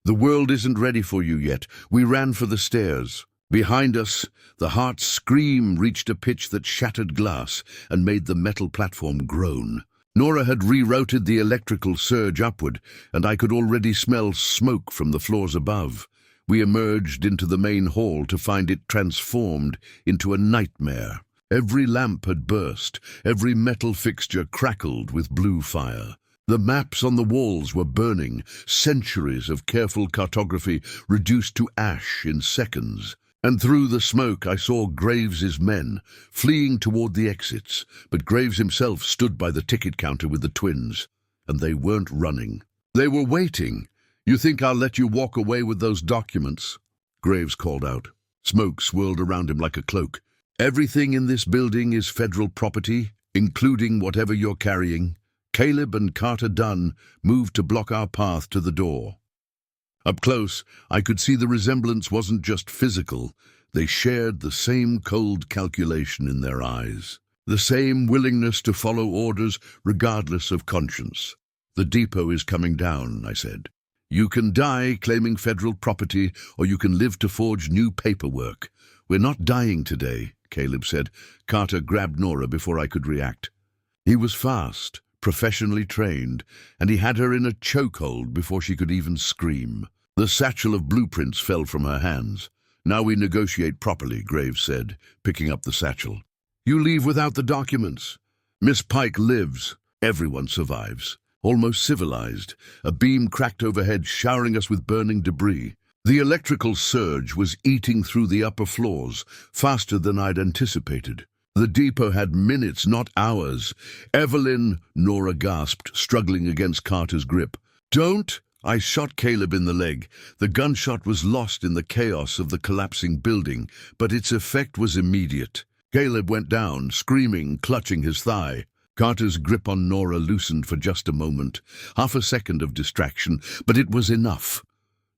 The world isn't ready for you yet." We ran for the stairs. Behind us, the heart's scream reached a pitch that shattered glass and made the metal platform groan. Nora had rerouted the electrical surge upward, and I could already smell smoke from the floors above. We emerged into the main hall to find it transformed into a nightmare. Every lamp had burst, every metal fixture crackled with blue fire. The maps on the walls were burning, centuries of careful cartography reduced to ash in seconds. And through the smoke I saw Graves's men, fleeing toward the exits, but Graves himself stood by the ticket counter with the twins. And they weren't running. They were waiting. "You think I'll let you walk away with those documents?" Graves called out. Smoke swirled around him like a cloak. "Everything in this building is federal property, including whatever you're carrying. Caleb and Carter Dunn moved to block our path to the door." Up close, I could see the resemblance wasn't just physical. They shared the same cold calculation in their eyes, the same willingness to follow orders regardless of conscience. "The depot is coming down," I said. "You can die claiming federal property, or you can live to forge new paperwork. We're not dying today," Caleb said. Carter grabbed Nora before I could react. He was fast, professionally trained, and he had her in a chokehold before she could even scream. The satchel of blueprints fell from her hands. "Now we negotiate properly," Graves said, picking up the satchel. "You leave without the documents. Miss Pike lives. Everyone survives. Almost civilized. A beam cracked overhead, showering us with burning debris. The electrical surge was eating through the upper floors, faster than I'd anticipated. The depot had minutes, not hours. "Evelyn," Nora gasped, struggling against Carter's grip. "Don't!" I shot Caleb in the leg. The gunshot was lost in the chaos of the collapsing building, but its effect was immediate. Caleb went down, screaming, clutching his thigh. Carter's grip on Nora loosened for just a moment, half a second of distraction, but it was enough.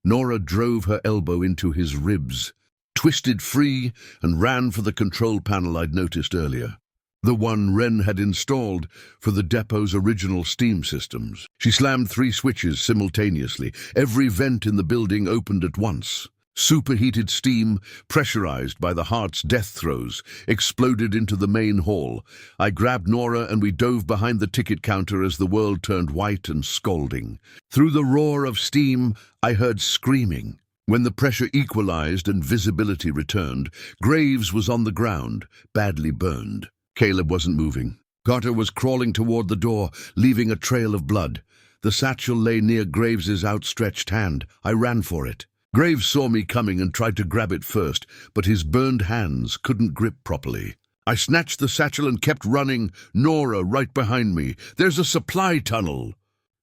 Nora drove her elbow into his ribs, twisted free, and ran for the control panel I'd noticed earlier, the one Wren had installed for the depot's original steam systems. She slammed 3 switches simultaneously. Every vent in the building opened at once. Superheated steam, pressurized by the heart's death throes, exploded into the main hall. I grabbed Nora and we dove behind the ticket counter as the world turned white and scalding. Through the roar of steam, I heard screaming. When the pressure equalized and visibility returned, Graves was on the ground, badly burned. Caleb wasn't moving. Carter was crawling toward the door, leaving a trail of blood. The satchel lay near Graves's outstretched hand. I ran for it. Graves saw me coming and tried to grab it first, but his burned hands couldn't grip properly. I snatched the satchel and kept running, Nora right behind me. "There's a supply tunnel,"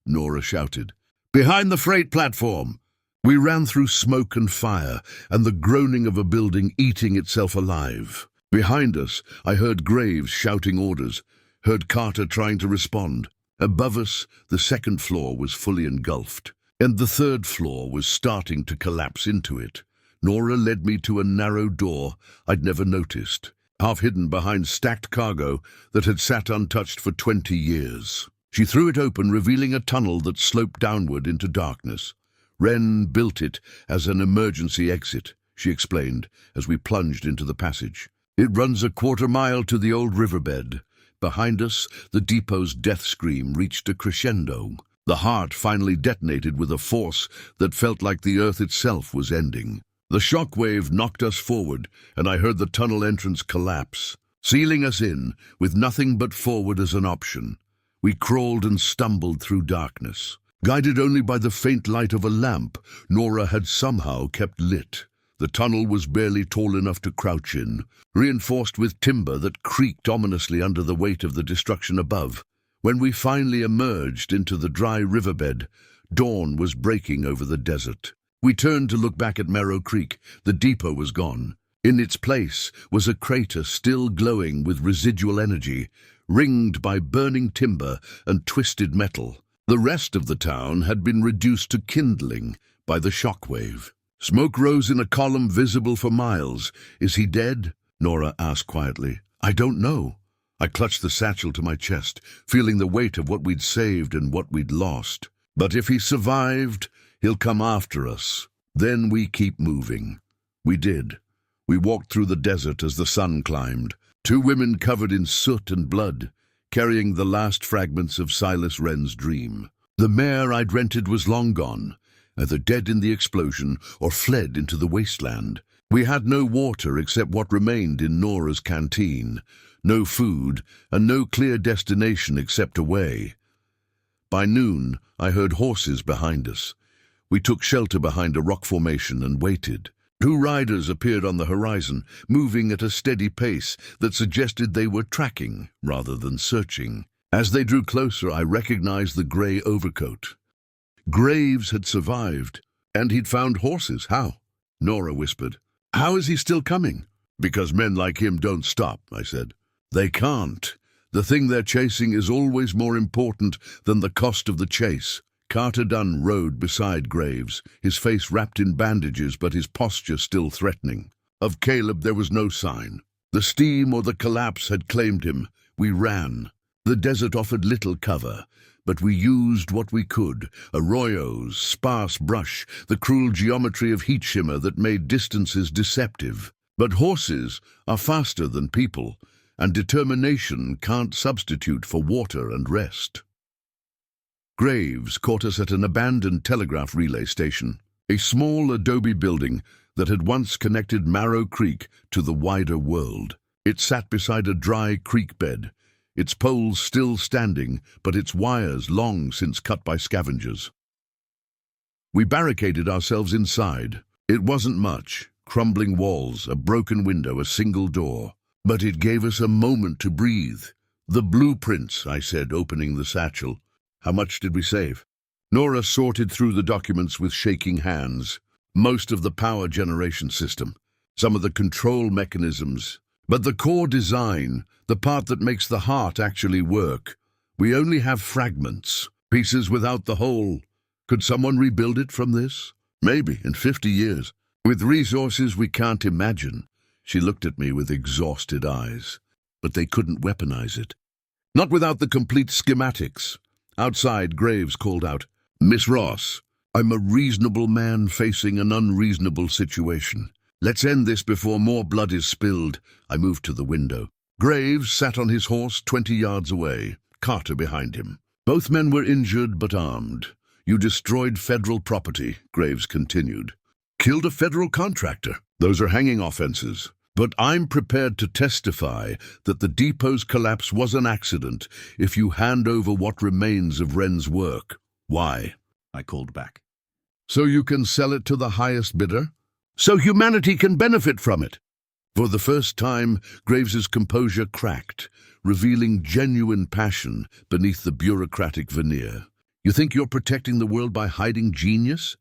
Nora shouted. "Behind the freight platform." We ran through smoke and fire, and the groaning of a building eating itself alive. Behind us, I heard Graves shouting orders, heard Carter trying to respond. Above us, the second floor was fully engulfed, and the third floor was starting to collapse into it. Nora led me to a narrow door I'd never noticed, half hidden behind stacked cargo that had sat untouched for 20 years. She threw it open, revealing a tunnel that sloped downward into darkness. "Wren built it as an emergency exit," she explained as we plunged into the passage. "It runs a 1/4 mile to the old riverbed." Behind us, the depot's death scream reached a crescendo. The heart finally detonated with a force that felt like the earth itself was ending. The shock wave knocked us forward, and I heard the tunnel entrance collapse, sealing us in, with nothing but forward as an option. We crawled and stumbled through darkness. Guided only by the faint light of a lamp Nora had somehow kept lit. The tunnel was barely tall enough to crouch in, reinforced with timber that creaked ominously under the weight of the destruction above. When we finally emerged into the dry riverbed, dawn was breaking over the desert. We turned to look back at Marrow Creek. The depot was gone. In its place was a crater still glowing with residual energy, ringed by burning timber and twisted metal. The rest of the town had been reduced to kindling by the shockwave. Smoke rose in a column visible for miles. "Is he dead?" Nora asked quietly. "I don't know." I clutched the satchel to my chest, feeling the weight of what we'd saved and what we'd lost. "But if he survived, he'll come after us. Then we keep moving." We did. We walked through the desert as the sun climbed. 2 women covered in soot and blood, carrying the last fragments of Silas Wren's dream. The mare I'd rented was long gone, either dead in the explosion or fled into the wasteland. We had no water except what remained in Nora's canteen, no food, and no clear destination except away. By noon, I heard horses behind us. We took shelter behind a rock formation and waited. 2 riders appeared on the horizon, moving at a steady pace that suggested they were tracking rather than searching. As they drew closer, I recognized the gray overcoat. Graves had survived, and he'd found horses. "How?" Nora whispered. "How is he still coming?" "Because men like him don't stop," I said. "They can't. The thing they're chasing is always more important than the cost of the chase." Carter Dunn rode beside Graves, his face wrapped in bandages but his posture still threatening. Of Caleb there was no sign. The steam or the collapse had claimed him. We ran. The desert offered little cover, but we used what we could: arroyos, sparse brush, the cruel geometry of heat shimmer that made distances deceptive. But horses are faster than people, and determination can't substitute for water and rest. Graves caught us at an abandoned telegraph relay station, a small adobe building that had once connected Marrow Creek to the wider world. It sat beside a dry creek bed, its poles still standing, but its wires long since cut by scavengers. We barricaded ourselves inside. It wasn't much: crumbling walls, a broken window, a single door. But it gave us a moment to breathe. "The blueprints," I said, opening the satchel. "How much did we save?" Nora sorted through the documents with shaking hands. Most of the power generation system, some of the control mechanisms, but the core design, the part that makes the heart actually work, we only have fragments, pieces without the whole. Could someone rebuild it from this? Maybe, in 50 years. With resources we can't imagine. She looked at me with exhausted eyes. But they couldn't weaponize it. Not without the complete schematics. Outside, Graves called out, "Miss Ross, I'm a reasonable man facing an unreasonable situation. Let's end this before more blood is spilled." I moved to the window. Graves sat on his horse 20 yards away, Carter behind him. Both men were injured but armed. "You destroyed federal property," Graves continued. "Killed a federal contractor. Those are hanging offenses. But I'm prepared to testify that the depot's collapse was an accident if you hand over what remains of Wren's work." "Why?" I called back. "So you can sell it to the highest bidder? So humanity can benefit from it." For the first time, Graves's composure cracked, revealing genuine passion beneath the bureaucratic veneer. "You think you're protecting the world by hiding genius?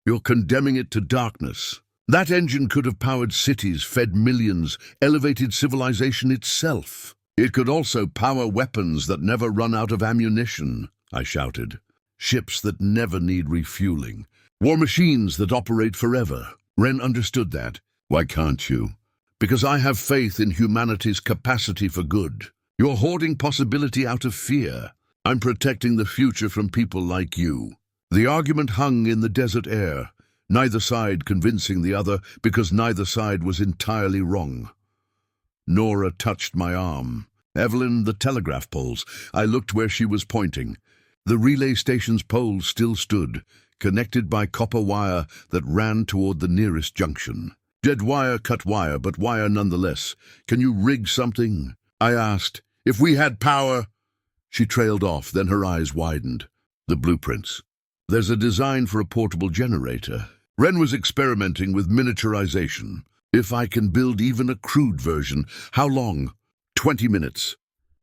You're condemning it to darkness. That engine could have powered cities, fed millions, elevated civilization itself. It could also power weapons that never run out of ammunition," I shouted. "Ships that never need refueling. War machines that operate forever." Wren understood that. "Why can't you?" "Because I have faith in humanity's capacity for good. You're hoarding possibility out of fear. I'm protecting the future from people like you." The argument hung in the desert air, neither side convincing the other because neither side was entirely wrong. Nora touched my arm. "Evelyn, the telegraph poles." I looked where she was pointing. The relay station's poles still stood, connected by copper wire that ran toward the nearest junction. "Dead wire cut wire, but wire nonetheless. Can you rig something?" I asked. "If we had power—" She trailed off, then her eyes widened. "The blueprints. There's a design for a portable generator. Wren was experimenting with miniaturization. If I can build even a crude version, how long? 20 minutes.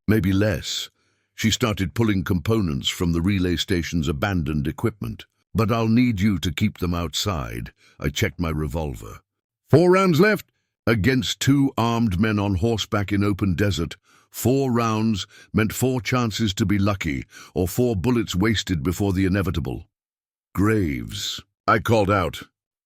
Maybe less." She started pulling components from the relay station's abandoned equipment. "But I'll need you to keep them outside." I checked my revolver. 4 rounds left? Against 2 armed men on horseback in open desert. 4 rounds meant 4 chances to be lucky, or 4 bullets wasted before the inevitable. "Graves," I called out,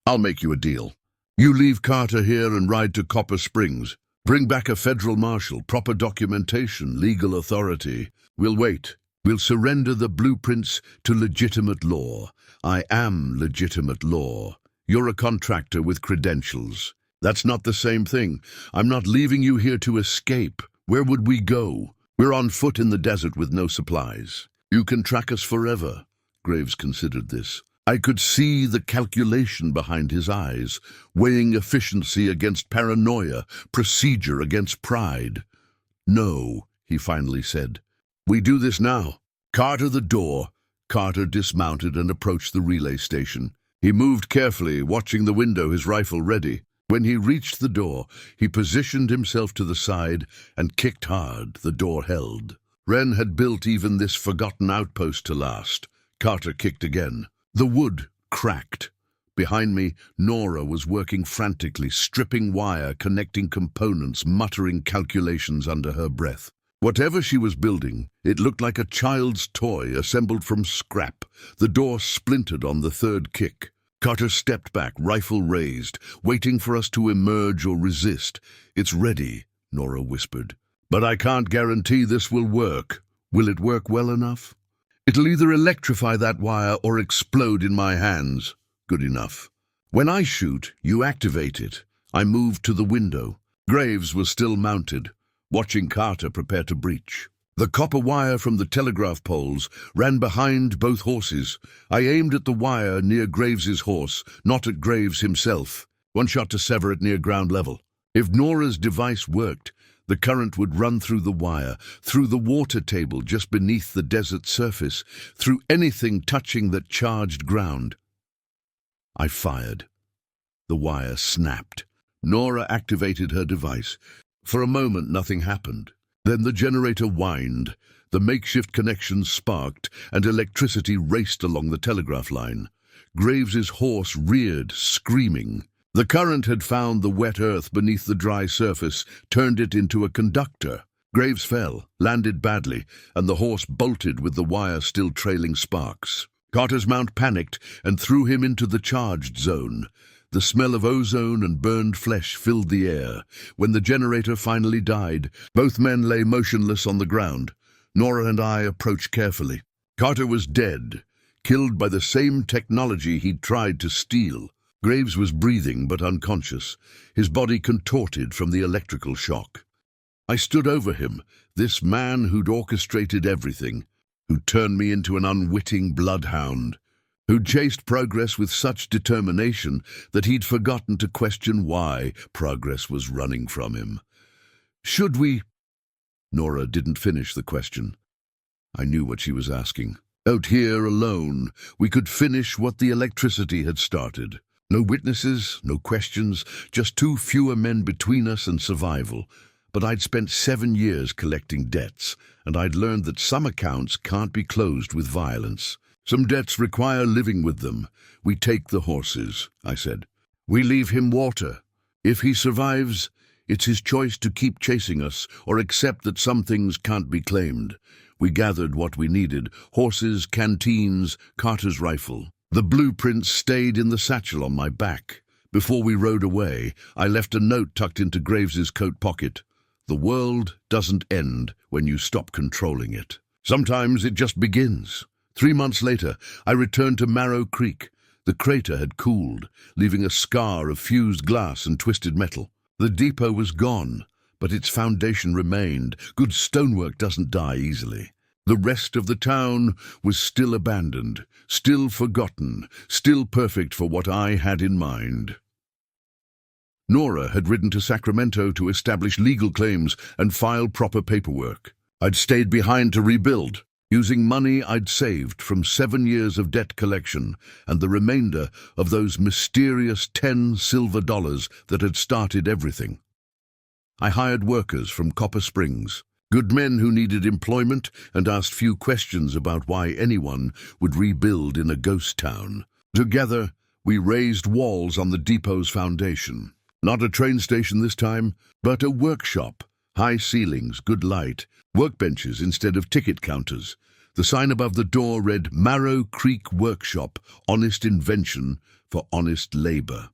"I'll make you a deal. You leave Carter here and ride to Copper Springs. Bring back a federal marshal, proper documentation, legal authority. We'll wait. We'll surrender the blueprints to legitimate law. I am legitimate law. You're a contractor with credentials. That's not the same thing. I'm not leaving you here to escape. Where would we go? We're on foot in the desert with no supplies. You can track us forever." Graves considered this. I could see the calculation behind his eyes, weighing efficiency against paranoia, procedure against pride. "No," he finally said. "We do this now. Carter the door." Carter dismounted and approached the relay station. He moved carefully, watching the window, his rifle ready. When he reached the door, he positioned himself to the side and kicked hard. The door held. Wren had built even this forgotten outpost to last. Carter kicked again. The wood cracked. Behind me, Nora was working frantically, stripping wire, connecting components, muttering calculations under her breath. Whatever she was building, it looked like a child's toy assembled from scrap. The door splintered on the 3rd kick. Carter stepped back, rifle raised, waiting for us to emerge or resist. "It's ready," Nora whispered. "But I can't guarantee this will work. Will it work well enough? It'll either electrify that wire or explode in my hands." "Good enough. When I shoot, you activate it." I moved to the window. Graves was still mounted, watching Carter prepare to breach. The copper wire from the telegraph poles ran behind both horses. I aimed at the wire near Graves's horse, not at Graves himself. One shot to sever it near ground level. If Nora's device worked, the current would run through the wire, through the water table just beneath the desert surface, through anything touching that charged ground. I fired. The wire snapped. Nora activated her device. For a moment, nothing happened. Then the generator whined, the makeshift connection sparked, and electricity raced along the telegraph line. Graves's horse reared, screaming. The current had found the wet earth beneath the dry surface, turned it into a conductor. Graves fell, landed badly, and the horse bolted with the wire still trailing sparks. Carter's mount panicked and threw him into the charged zone. The smell of ozone and burned flesh filled the air. When the generator finally died, both men lay motionless on the ground. Nora and I approached carefully. Carter was dead, killed by the same technology he'd tried to steal. Graves was breathing but unconscious, his body contorted from the electrical shock. I stood over him, this man who'd orchestrated everything, who'd turned me into an unwitting bloodhound, who'd chased progress with such determination that he'd forgotten to question why progress was running from him. "Should we—" Nora didn't finish the question. I knew what she was asking. Out here alone, we could finish what the electricity had started. No witnesses, no questions, just two fewer men between us and survival. But I'd spent 7 years collecting debts, and I'd learned that some accounts can't be closed with violence. Some debts require living with them. "We take the horses," I said. "We leave him water. If he survives, it's his choice to keep chasing us or accept that some things can't be claimed." We gathered what we needed: horses, canteens, Carter's rifle. The blueprints stayed in the satchel on my back. Before we rode away, I left a note tucked into Graves's coat pocket. "The world doesn't end when you stop controlling it. Sometimes it just begins." 3 months later, I returned to Marrow Creek. The crater had cooled, leaving a scar of fused glass and twisted metal. The depot was gone, but its foundation remained. Good stonework doesn't die easily. The rest of the town was still abandoned, still forgotten, still perfect for what I had in mind. Nora had ridden to Sacramento to establish legal claims and file proper paperwork. I'd stayed behind to rebuild, using money I'd saved from 7 years of debt collection and the remainder of those mysterious 10 silver dollars that had started everything. I hired workers from Copper Springs, good men who needed employment and asked few questions about why anyone would rebuild in a ghost town. Together, we raised walls on the depot's foundation. Not a train station this time, but a workshop. High ceilings, good light, workbenches instead of ticket counters. The sign above the door read, "Marrow Creek Workshop, honest invention for honest labor."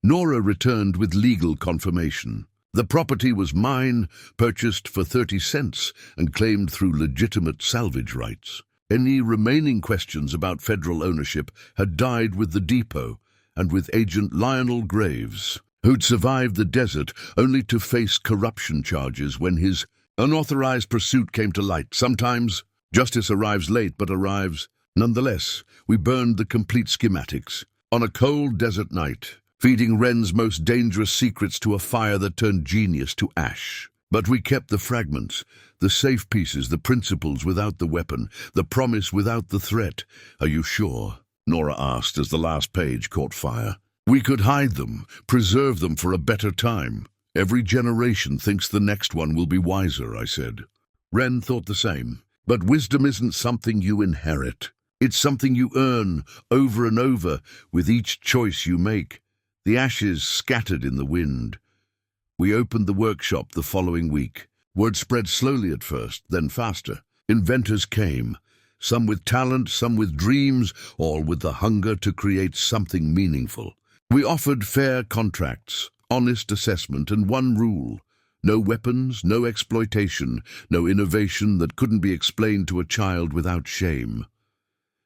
Nora returned with legal confirmation. The property was mine, purchased for 30 cents and claimed through legitimate salvage rights. Any remaining questions about federal ownership had died with the depot and with Agent Lionel Graves, who'd survived the desert only to face corruption charges when his unauthorized pursuit came to light. Sometimes justice arrives late, but arrives. Nonetheless, we burned the complete schematics. On a cold desert night, feeding Wren's most dangerous secrets to a fire that turned genius to ash. But we kept the fragments, the safe pieces, the principles without the weapon, the promise without the threat. "Are you sure?" Nora asked as the last page caught fire. "We could hide them, preserve them for a better time. Every generation thinks the next one will be wiser," I said. Wren thought the same. But wisdom isn't something you inherit. It's something you earn over and over with each choice you make. The ashes scattered in the wind. We opened the workshop the following week. Word spread slowly at first, then faster. Inventors came. some with talent, some with dreams, all with the hunger to create something meaningful. We offered fair contracts, honest assessment, and one rule: no weapons, no exploitation, no innovation that couldn't be explained to a child without shame.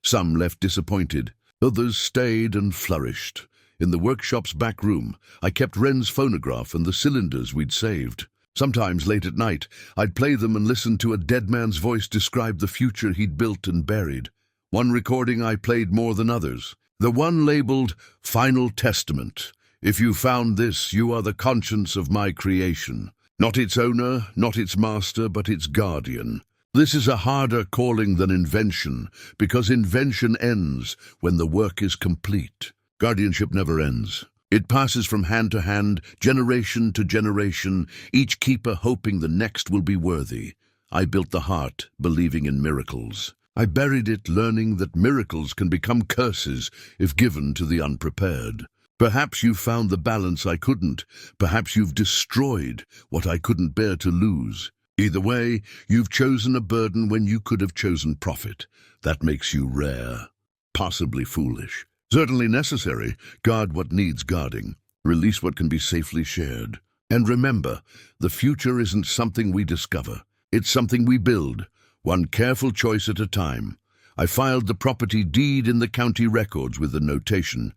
Some left disappointed, others stayed and flourished. In the workshop's back room, I kept Wren's phonograph and the cylinders we'd saved. Sometimes late at night, I'd play them and listen to a dead man's voice describe the future he'd built and buried. One recording I played more than others, the one labeled Final Testament. If you found this, you are the conscience of my creation. Not its owner, not its master, but its guardian. This is a harder calling than invention, because invention ends when the work is complete. Guardianship never ends. It passes from hand to hand, generation to generation, each keeper hoping the next will be worthy. I built the heart, believing in miracles. I buried it, learning that miracles can become curses if given to the unprepared. Perhaps you found the balance I couldn't. Perhaps you've destroyed what I couldn't bear to lose. Either way, you've chosen a burden when you could have chosen profit. That makes you rare, possibly foolish. Certainly necessary. Guard what needs guarding. Release what can be safely shared. And remember, the future isn't something we discover. It's something we build, one careful choice at a time. I filed the property deed in the county records with the notation: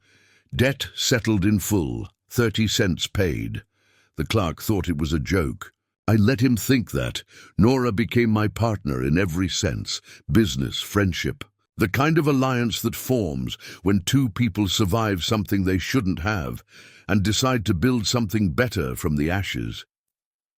debt settled in full, 30 cents paid. The clerk thought it was a joke. I let him think that. Nora became my partner in every sense: business, friendship. The kind of alliance that forms when two people survive something they shouldn't have and decide to build something better from the ashes.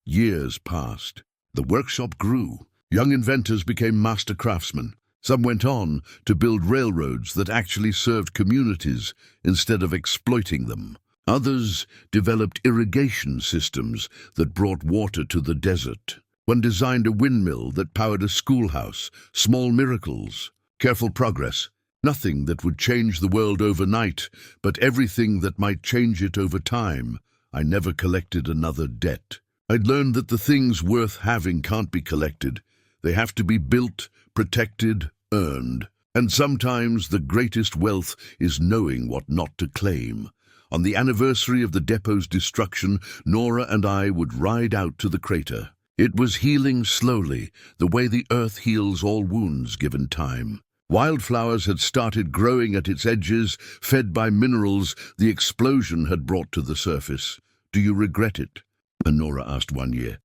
Years passed. The workshop grew. Young inventors became master craftsmen. Some went on to build railroads that actually served communities instead of exploiting them. Others developed irrigation systems that brought water to the desert. One designed a windmill that powered a schoolhouse. Small miracles. Careful progress. Nothing that would change the world overnight, but everything that might change it over time. I never collected another debt. I'd learned that the things worth having can't be collected. They have to be built, protected, earned. And sometimes the greatest wealth is knowing what not to claim. On the anniversary of the depot's destruction, Nora and I would ride out to the crater. It was healing slowly, the way the earth heals all wounds given time. Wildflowers had started growing at its edges, fed by minerals the explosion had brought to the surface. Do you regret it? Nora asked one year.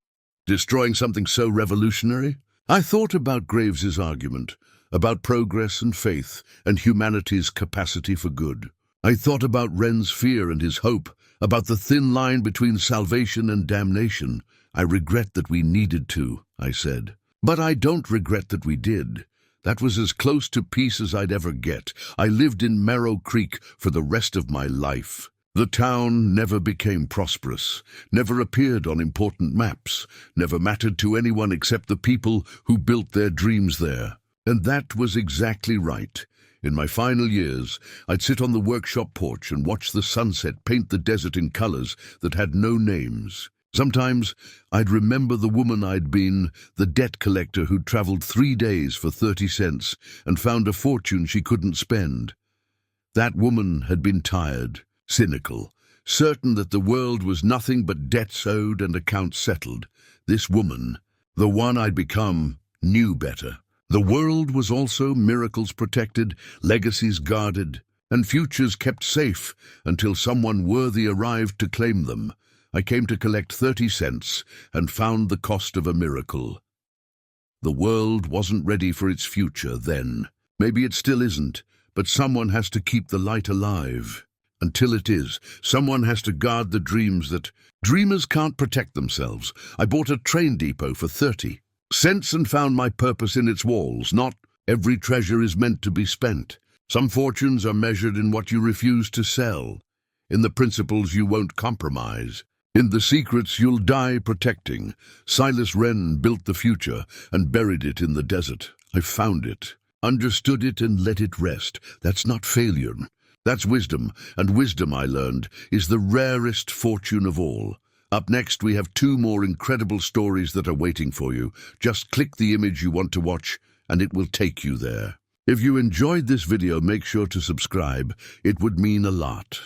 Destroying something so revolutionary? I thought about Graves's argument, about progress and faith and humanity's capacity for good. I thought about Wren's fear and his hope, about the thin line between salvation and damnation. I regret that we needed to, I said. But I don't regret that we did. That was as close to peace as I'd ever get. I lived in Marrow Creek for the rest of my life. The town never became prosperous, never appeared on important maps, never mattered to anyone except the people who built their dreams there. And that was exactly right. In my final years, I'd sit on the workshop porch and watch the sunset paint the desert in colors that had no names. Sometimes I'd remember the woman I'd been, the debt collector who'd traveled 3 days for 30 cents and found a fortune she couldn't spend. That woman had been tired, cynical, certain that the world was nothing but debts owed and accounts settled. This woman, the one I'd become, knew better. The world was also miracles protected, legacies guarded, and futures kept safe until someone worthy arrived to claim them. I came to collect 30 cents and found the cost of a miracle. The world wasn't ready for its future then. Maybe it still isn't, but someone has to keep the light alive. Until it is, someone has to guard the dreams that... Dreamers can't protect themselves. I bought a train depot for 30 cents and found my purpose in its walls. Not every treasure is meant to be spent. Some fortunes are measured in what you refuse to sell, in the principles you won't compromise. In the secrets you'll die protecting. Silas Wren built the future and buried it in the desert. I found it, understood it, and let it rest. That's not failure. That's wisdom, and wisdom, I learned, is the rarest fortune of all. Up next, we have 2 more incredible stories that are waiting for you. Just click the image you want to watch, and it will take you there. If you enjoyed this video, make sure to subscribe. It would mean a lot.